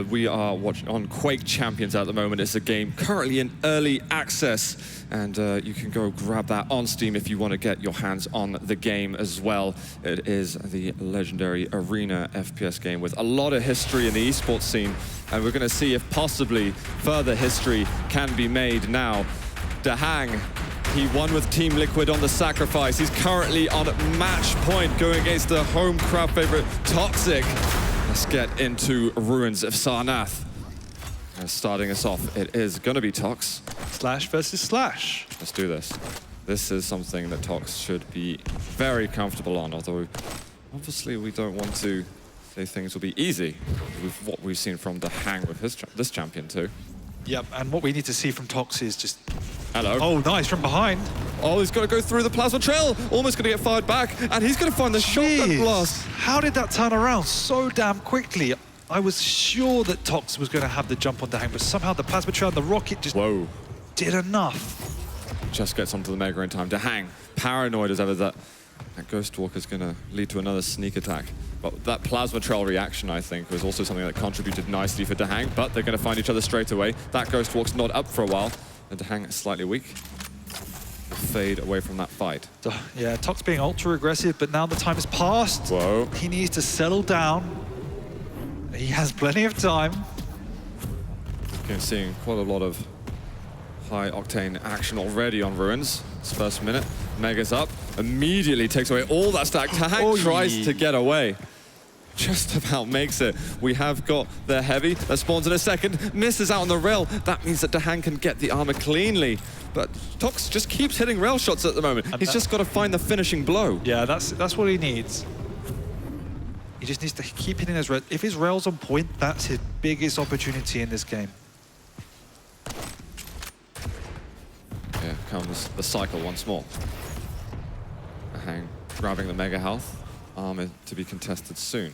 We are watching on Quake Champions at the moment. It's a game currently in early access, and you can go grab that on Steam if you want to get your hands on the game as well. It is the legendary Arena FPS game with a lot of history in the esports scene, and we're going to see if possibly further history can be made now. Dahang, he won with Team Liquid on the sacrifice. He's currently on match point going against the home crowd favorite TOXJQ. Let's get into Ruins of Sarnath. And starting us off, it is gonna be Tox. Slash versus Slash. Let's do this. This is something that Tox should be very comfortable on, although obviously we don't want to say things will be easy with what we've seen from Dahang with this champion too. Yep, and what we need to see from Tox is just... Hello. Oh, nice, from behind. Oh, he's got to go through the plasma trail. Almost going to get fired back, and he's going to find the shotgun blast. How did that turn around so damn quickly? I was sure that Tox was going to have the jump on Dahang, but somehow the plasma trail and the rocket just did enough. Just gets onto the Mega in time. Dahang, paranoid as ever that Ghost Walker is going to lead to another sneak attack. But that plasma trail reaction, I think, was also something that contributed nicely for Dahang, but they're going to find each other straight away. That Ghost Walk's not up for a while, and Dahang is slightly weak. Fade away from that fight. Yeah, Tox being ultra aggressive, but now the time has passed. Whoa. He needs to settle down. He has plenty of time. Again, seeing quite a lot of high-octane action already on Ruins. This first minute, Mega's up, immediately takes away all that stack. Dahang tries to get away. Just about makes it. We have got the heavy that spawns in a second, misses out on the rail. That means that Dahang can get the armor cleanly. But Tox just keeps hitting rail shots at the moment. He's just got to find the finishing blow. Yeah, that's what he needs. He just needs to keep hitting his rail. If his rail's on point, that's his biggest opportunity in this game. Here comes the cycle once more. Dahang grabbing the Mega health. Armor to be contested soon.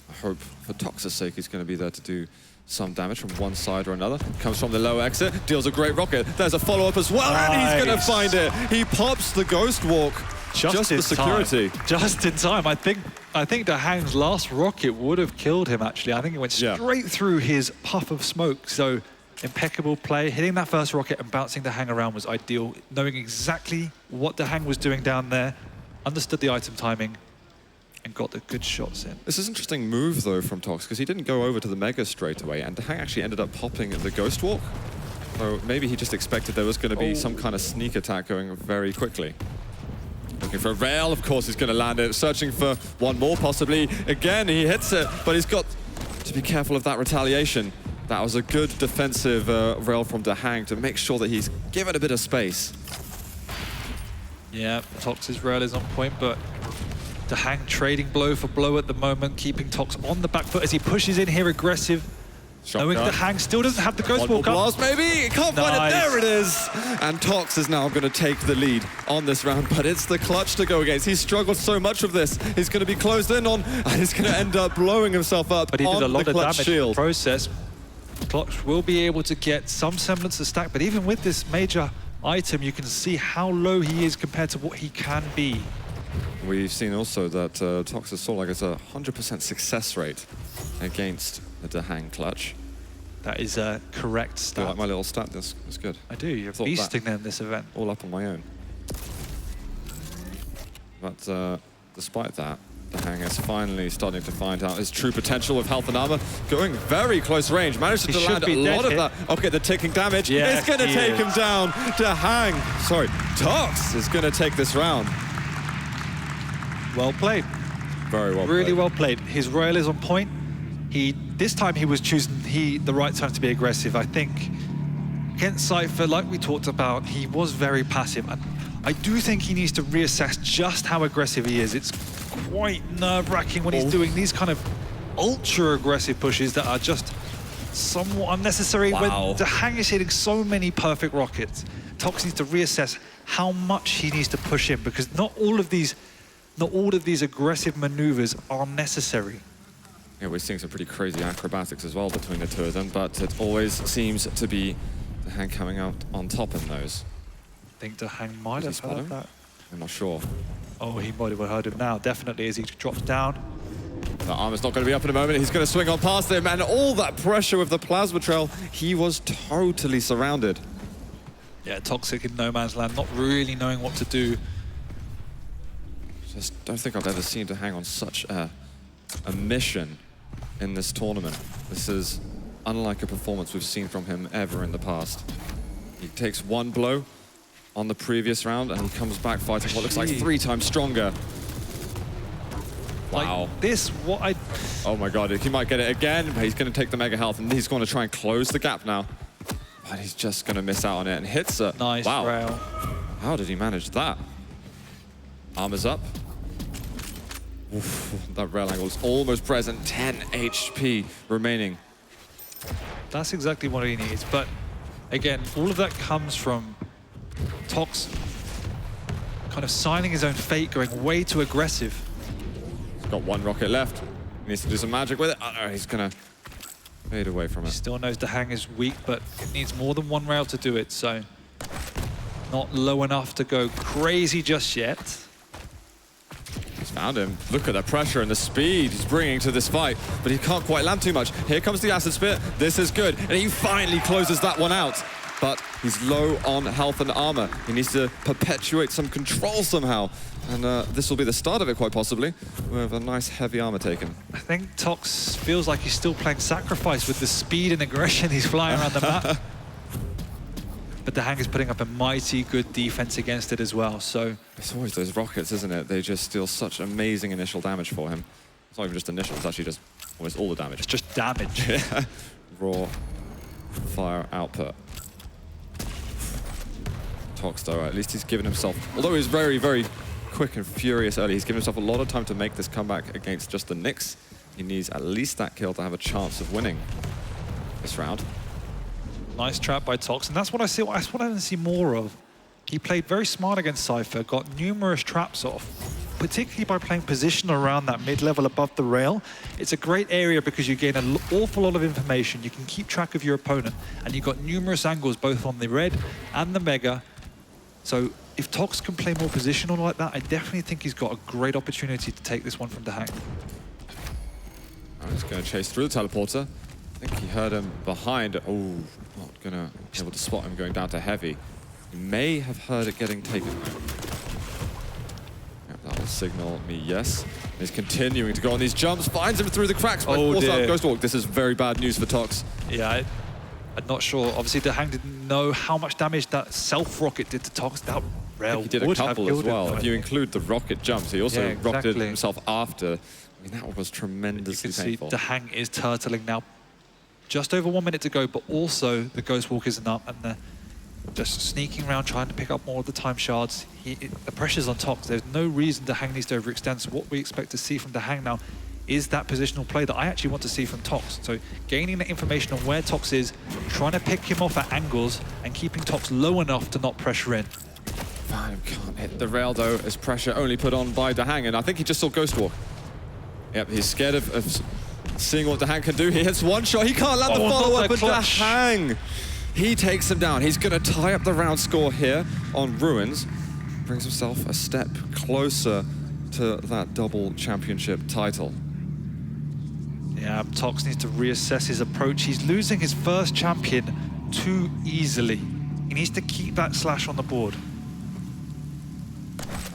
I hope for Tox's sake he's going to be there to do some damage from one side or another. Comes from the low exit, deals a great rocket. There's a follow-up as well, and he's going to find it. He pops the Ghost Walk just for security. Just in time. I think Dahang's last rocket would have killed him, actually. I think it went straight through his puff of smoke. So impeccable play. Hitting that first rocket and bouncing Dahang around was ideal. Knowing exactly what Dahang was doing down there, understood the item timing, and got the good shots in. This is an interesting move, though, from Tox, because he didn't go over to the Mega straight away, and Dahang actually ended up popping the Ghost Walk. So maybe he just expected there was going to be some kind of sneak attack going very quickly. Looking for a rail, of course he's going to land it. Searching for one more, possibly. Again, he hits it, but he's got to be careful of that retaliation. That was a good defensive rail from Dahang to make sure that he's given a bit of space. Yeah, Tox's rail is on point, but Dahang trading blow for blow at the moment, keeping Tox on the back foot as he pushes in here aggressive. Knowing Dahang still doesn't have the Ghost Walk up. Blast, maybe! Can't find it. There it is! And Tox is now going to take the lead on this round, but it's the Clutch to go against. He's struggled so much with this. He's going to be closed in on, and he's going to end up blowing himself up. But he did a lot of damage in the process. Tox will be able to get some semblance of stack, but even with this major item, you can see how low he is compared to what he can be. We've seen also that Tox is sort of like it's a 100% success rate against the Dahang clutch. That is a correct I stat. like my little stat, that's good. I do, you're beasting them this event. All up on my own. But despite that, Dahang is finally starting to find out his true potential with health and armor. Going very close range, managed to land a lot of that. Okay, the ticking damage. Yeah, it's going to take him down. Dahang, sorry, Tox is going to take this round. Well played. Very well played. Really well played. His rail is on point. This time he was choosing the right time to be aggressive. I think against Cypher, like we talked about, he was very passive. And I do think he needs to reassess just how aggressive he is. It's quite nerve-wracking when he's doing these kind of ultra-aggressive pushes that are just somewhat unnecessary. Wow. When Dahang is hitting so many perfect rockets, Tox needs to reassess how much he needs to push in, because not all of these aggressive maneuvers are necessary. Yeah, we're seeing some pretty crazy acrobatics as well between the two of them, but it always seems to be Dahang coming out on top in those. I think Dahang might have heard that. I'm not sure. Oh, he might have heard him now, definitely, as he drops down. The armor's not going to be up in a moment. He's going to swing on past him, and all that pressure with the plasma trail, he was totally surrounded. Yeah, Toxic in no man's land, not really knowing what to do. Just don't think I've ever seen Dahang on such a mission in this tournament. This is unlike a performance we've seen from him ever in the past. He takes one blow on the previous round, and he comes back fighting what looks like 3 times stronger. Wow. Like this, what I... Oh my god, he might get it again, but he's going to take the mega health, and he's going to try and close the gap now. But he's just going to miss out on it, and hits it. Nice rail. How did he manage that? Armor's up. Oof, that rail angle is almost present. 10 HP remaining. That's exactly what he needs. But again, all of that comes from Tox kind of signing his own fate, going way too aggressive. He's got 1 rocket left. He needs to do some magic with it. Oh no, he's going to fade away from it. Still knows Dahang is weak, but it needs more than 1 rail to do it, so not low enough to go crazy just yet. He's found him. Look at the pressure and the speed he's bringing to this fight, but he can't quite land too much. Here comes the acid spit. This is good, and he finally closes that one out. But he's low on health and armor. He needs to perpetuate some control somehow, and this will be the start of it, quite possibly, with a nice heavy armor taken. I think Tox feels like he's still playing Sacrifice with the speed and aggression he's flying around the map. But Dahang is putting up a mighty good defense against it as well, so... It's always those rockets, isn't it? They just deal such amazing initial damage for him. It's not even just initial, it's actually just almost all the damage. It's just damage. Yeah. Raw fire output. Tox, though, at least he's given himself... Although he's very, very quick and furious early, he's given himself a lot of time to make this comeback against just the Nyx. He needs at least that kill to have a chance of winning this round. Nice trap by Tox, and that's what I see. That's what I want to see more of. He played very smart against Cypher, got numerous traps off, particularly by playing position around that mid-level above the rail. It's a great area because you gain an awful lot of information. You can keep track of your opponent, and you've got numerous angles both on the red and the mega. So if Tox can play more positional like that, I definitely think he's got a great opportunity to take this one from Dahang. He's going to chase through the teleporter. I think he heard him behind. Oh, not going to be able to spot him going down to heavy. He may have heard it getting taken. Yeah, that will signal me yes. He's continuing to go on these jumps, finds him through the cracks, but also Ghostwalk. This is very bad news for Tox. Yeah, I'm not sure. Obviously, Dahang didn't know how much damage that self-rocket did to Tox. That rail he did a couple as well. If you include the rocket jumps, he also rocketed himself after. I mean, that was tremendously painful. You can see Dahang is turtling now. Just over 1 minute to go, but also the Ghostwalk isn't up, and they're just sneaking around trying to pick up more of the time shards. The pressure's on Tox. There's no reason Dahang needs to overextend, so what we expect to see from Dahang now is that positional play that I actually want to see from Tox. So gaining the information on where Tox is, trying to pick him off at angles, and keeping Tox low enough to not pressure in. Fine, can't hit the rail though, as pressure only put on by Dahang, and I think he just saw Ghostwalk. Yep, he's scared of seeing what Dahang can do. He hits one shot. He can't land the not follow-up, the but clutch. Dahang, he takes him down. He's going to tie up the round score here on Ruins. Brings himself a step closer to that double championship title. Yeah, Tox needs to reassess his approach. He's losing his first champion too easily. He needs to keep that Slash on the board.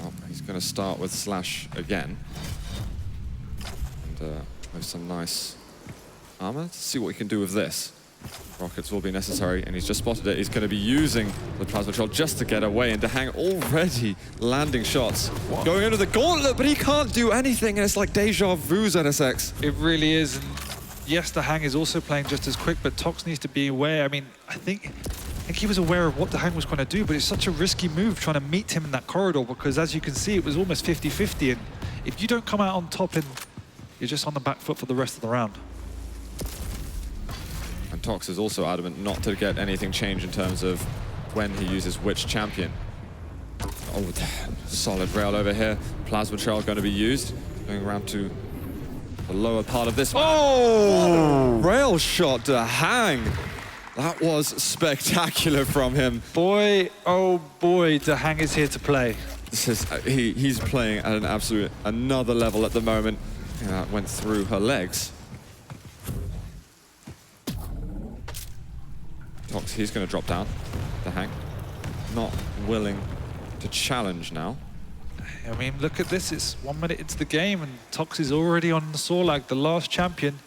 Well, he's going to start with Slash again. And with some nice armor. Let's see what he can do with this. Rockets will be necessary, and he's just spotted it. He's going to be using the plasma troll just to get away, and Dahang already landing shots. Going under the gauntlet, but he can't do anything, and it's like deja vu, ZSX. It really is. And yes, Dahang is also playing just as quick, but Tox needs to be aware. I mean, I think he was aware of what Dahang was going to do, but it's such a risky move trying to meet him in that corridor, because as you can see, it was almost 50-50, and if you don't come out on top, and you're just on the back foot for the rest of the round. And Tox is also adamant not to get anything changed in terms of when he uses which champion. Oh, solid rail over here. Plasma trail going to be used. Going around to the lower part of this. Oh! Rail shot Dahang. That was spectacular from him. Boy, oh boy, Dahang is here to play. This is he's playing at an absolute another level at the moment. That went through her legs. Tox, he's going to drop down. Dahang, not willing to challenge now. I mean, look at this. It's 1 minute into the game, and Tox is already on the Sorlag, the last champion.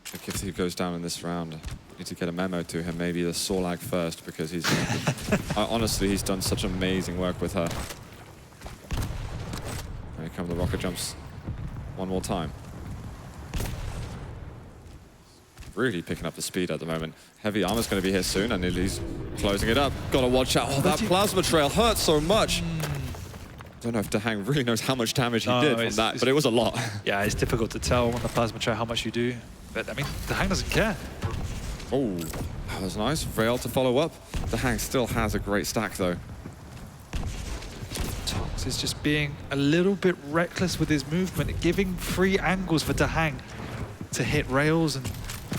I think if he goes down in this round, I need to get a memo to him, maybe the Sorlag first, because he's honestly, he's done such amazing work with her. Here come the rocket jumps one more time. Really picking up the speed at the moment. Heavy armor's going to be here soon, and he's closing it up. Got to watch out. Oh, that plasma trail hurts so much. Don't know if Dahang really knows how much damage he did from that, but it was a lot. Yeah, it's difficult to tell on the plasma trail how much you do. But I mean, Dahang doesn't care. Oh, that was nice. Rail to follow up. Dahang still has a great stack, though. Tox is just being a little bit reckless with his movement, giving free angles for Dahang to hit rails and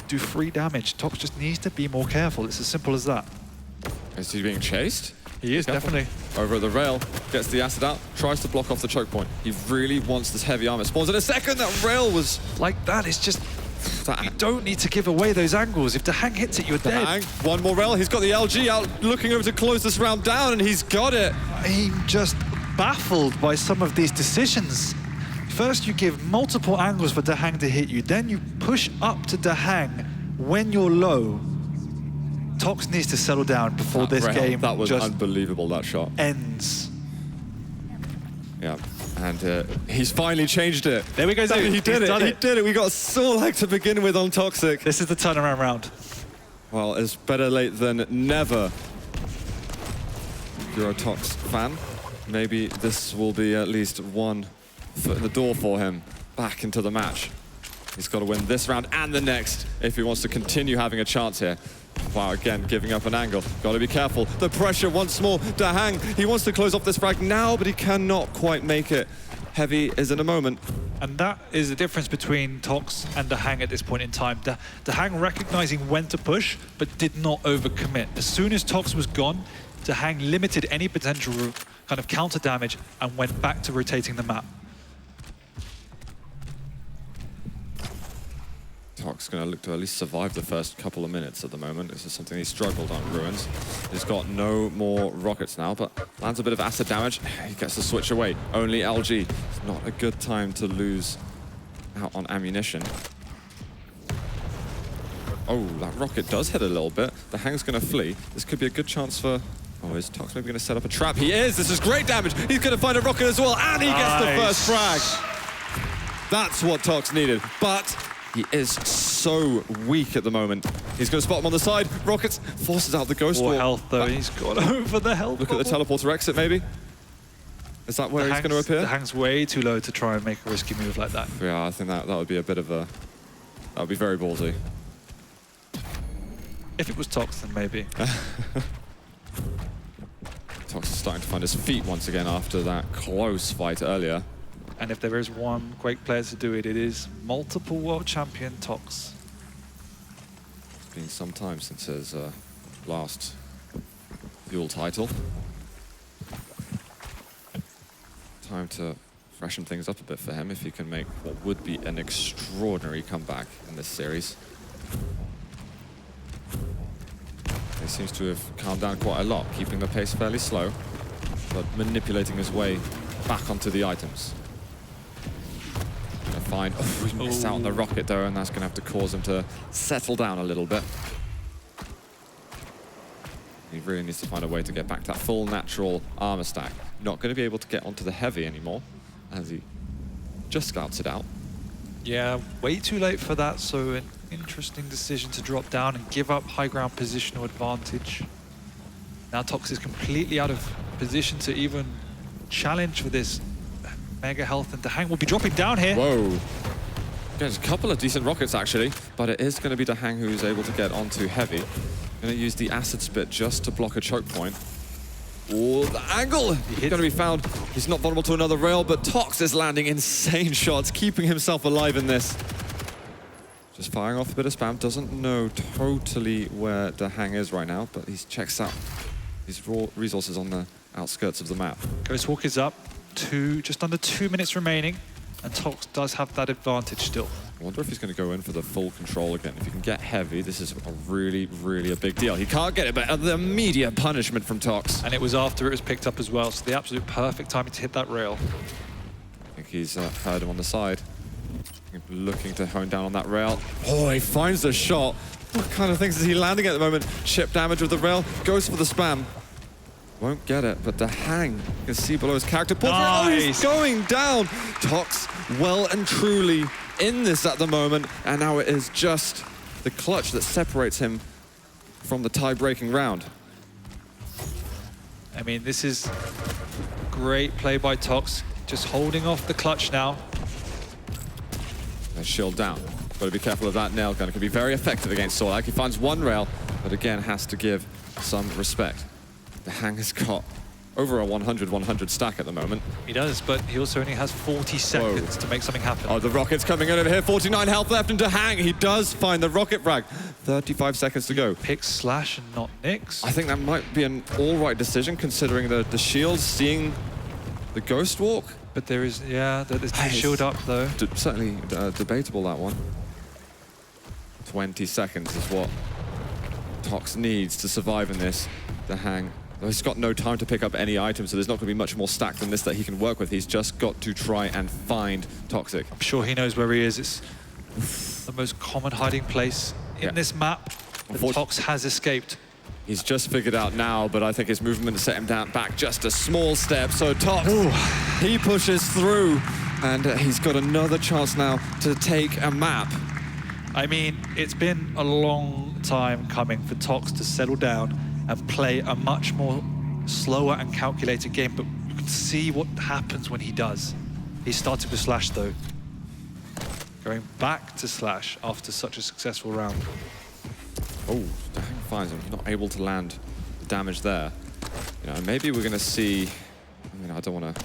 do free damage. Tox just needs to be more careful. It's as simple as that. Is he being chased? He is, definitely. Over at the rail, gets the acid out, tries to block off the choke point. He really wants this heavy armor. Spawns in a second, that rail was... Like that, it's just... You don't need to give away those angles. If Dahang hits it, you're dead. One more rail, he's got the LG out, looking over to close this round down, and he's got it. I'm just baffled by some of these decisions. First, you give multiple angles for Dahang to hit you, then you push up to Dahang when you're low. Tox needs to settle down before this game that was just unbelievable, that shot. Ends. Yeah, and he's finally changed it. There we go, Zoo. He did it. He did it. We got Sorlag to begin with on Toxic. This is the turnaround round. Well, it's better late than never. If you're a Tox fan, maybe this will be at least one foot in the door for him back into the match. He's got to win this round and the next if he wants to continue having a chance here. Wow, again, giving up an angle. Got to be careful. The pressure once more. Dahang, he wants to close off this frag now, but he cannot quite make it. Heavy is in a moment. And that is the difference between Tox and Dahang at this point in time. Dahang recognizing when to push, but did not overcommit. As soon as Tox was gone, Dahang limited any potential kind of counter damage and went back to rotating the map. Tox going to look to at least survive the first couple of minutes at the moment. This is something he struggled on Ruins. He's got no more rockets now, but lands a bit of acid damage. He gets to switch away. Only LG. It's not a good time to lose out on ammunition. Oh, that rocket does hit a little bit. Dahang's going to flee. This could be a good chance for... Oh, is Tox maybe going to set up a trap? He is! This is great damage! He's going to find a rocket as well, and he gets the first frag! That's what Tox needed, but... He is so weak at the moment. He's going to spot him on the side. Rockets forces out the ghost wall. Health, though. He's gone over the health. Look at the teleporter exit, maybe. Is that where he's going to appear? Dahang's way too low to try and make a risky move like that. Yeah, I think that would be a bit of a... That would be very ballsy. If it was Tox, then maybe. Tox is starting to find his feet once again after that close fight earlier. And if there is one Quake player to do it, it is multiple world champion Tox. It's been some time since his last dual title. Time to freshen things up a bit for him if he can make what would be an extraordinary comeback in this series. He seems to have calmed down quite a lot, keeping the pace fairly slow, but manipulating his way back onto the items. Gonna find, oh, he missed out on the rocket though, and that's gonna have to cause him to settle down a little bit. He really needs to find a way to get back to that full natural armor stack. Not gonna be able to get onto the heavy anymore, as he just scouts it out. Yeah, way too late for that, so an interesting decision to drop down and give up high ground positional advantage. Now Tox is completely out of position to even challenge for this mega health, and Dahang will be dropping down here. Whoa. There's a couple of decent rockets actually, but it is going to be Dahang who's able to get onto heavy. Going to use the acid spit just to block a choke point. Oh, the angle! He's going to be found. He's not vulnerable to another rail, but Tox is landing insane shots, keeping himself alive in this. Just firing off a bit of spam. Doesn't know totally where Dahang is right now, but he checks out his raw resources on the outskirts of the map. Ghostwalk is up. Just under 2 minutes remaining, and Tox does have that advantage still. I wonder if he's going to go in for the full control again. If he can get heavy, this is a really a big deal. He can't get it, but the immediate punishment from Tox. And it was after it was picked up as well, so the absolute perfect timing to hit that rail. I think he's heard him on the side. Looking to hone down on that rail. Oh, he finds the shot. What kind of things is he landing at the moment? Chip damage with the rail, goes for the spam. Won't get it, but Dahang, you can see below his character portrait. Nice. Oh, he's going down. Tox well and truly in this at the moment, and now it is just the clutch that separates him from the tie-breaking round. I mean, this is great play by Tox, just holding off the clutch now. And shield down. Got to be careful of that nail gun. It can be very effective against Sorlag. He finds one rail, but again has to give some respect. Dahang has got over a 100-100 stack at the moment. He does, but he also only has 40 seconds to make something happen. Oh, the rocket's coming in over here. 49 health left, and Dahang, he does find the rocket frag. 35 seconds to go. Pick Slash and not Nyx. I think that might be an all-right decision, considering the shields, seeing the ghost walk. But there is, yeah, there's no shield up though. Certainly debatable, that one. 20 seconds is what Tox needs to survive in this. Dahang, he's got no time to pick up any items, so there's not going to be much more stack than this that he can work with. He's just got to try and find Toxic. I'm sure he knows where he is. It's the most common hiding place in this map. But Tox has escaped. He's just figured out now, but I think his movement set him down back just a small step. So Tox, he pushes through, and he's got another chance now to take a map. I mean, it's been a long time coming for Tox to settle down and play a much more slower and calculated game, but you can see what happens when he does. He started with Slash though. Going back to Slash after such a successful round. Oh, Dahang finds him. He's not able to land the damage there. You know, maybe we're going to see... I mean, I don't want to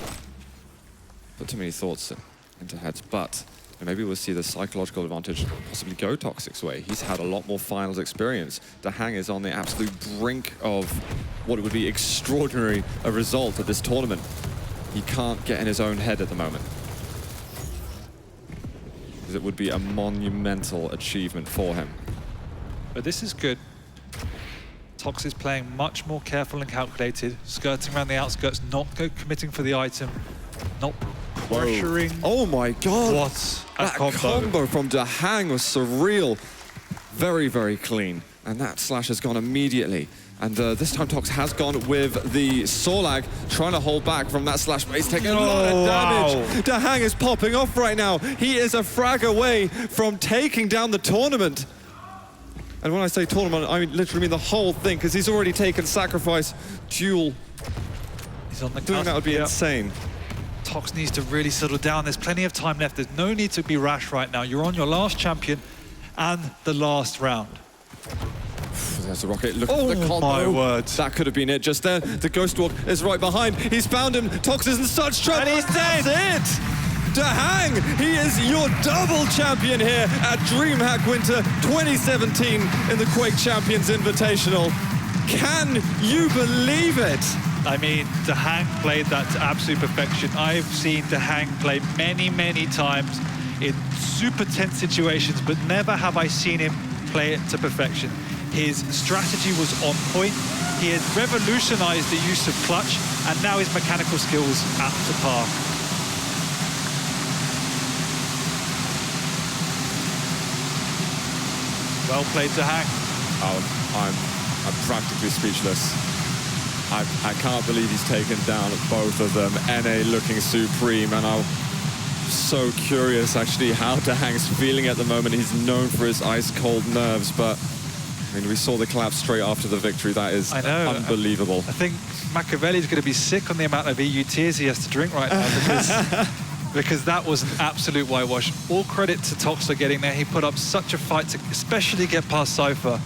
put too many thoughts into heads, but maybe we'll see the psychological advantage possibly go Toxic's way. He's had a lot more finals experience. Dahang is on the absolute brink of what would be extraordinary a result at this tournament. He can't get in his own head at the moment, because it would be a monumental achievement for him. But this is good. Tox is playing much more careful and calculated, skirting around the outskirts, not committing for the item, not pressuring. Whoa. Oh my god! What a that combo from Dahang was surreal. Very clean. And that slash has gone immediately. And this time Tox has gone with the Sorlag, trying to hold back from that slash, but he's taking a lot of damage. Wow. Dahang is popping off right now. He is a frag away from taking down the tournament. And when I say tournament, I literally mean the whole thing, because he's already taken sacrifice, duel. He's on the Doing that would be insane. Tox needs to really settle down. There's plenty of time left. There's no need to be rash right now. You're on your last champion and the last round. There's the rocket. Look at the combo. My word. That could have been it just there. The Ghost Walk is right behind. He's found him. Tox is in such trouble. And he's dead. That's it. Dahang, he is your double champion here at DreamHack Winter 2017 in the Quake Champions Invitational. Can you believe it? I mean, Dahang played that to absolute perfection. I've seen Dahang play many, many times in super tense situations, but never have I seen him play it to perfection. His strategy was on point. He has revolutionized the use of clutch, and now his mechanical skills up to par. Well played, Dahang. Oh, I'm practically speechless. I can't believe he's taken down both of them. NA looking supreme, and I'm so curious actually how Dahang's feeling at the moment. He's known for his ice-cold nerves, but I mean, we saw the collapse straight after the victory. That is unbelievable. I think Machiavelli's going to be sick on the amount of EU tears he has to drink right now because that was an absolute whitewash. All credit to Tox for getting there. He put up such a fight to especially get past Cypher,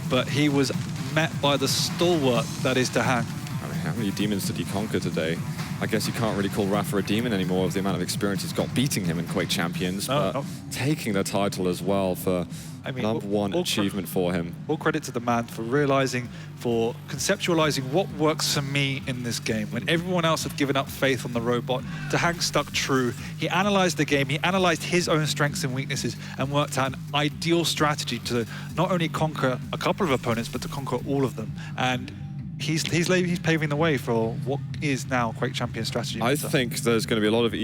but he was met by the stalwart that is Dahang. I mean, how many demons did he conquer today? I guess you can't really call Rafa a demon anymore with the amount of experience he's got beating him in Quake Champions, but taking the title as well for number one achievement for him. All credit to the man for realizing, for conceptualizing what works for me in this game. When everyone else had given up faith on the robot, Dahang stuck true. He analyzed the game, he analyzed his own strengths and weaknesses, and worked out an ideal strategy to not only conquer a couple of opponents, but to conquer all of them. And he's paving the way for what is now Quake Champion strategy. I think there's going to be a lot of EU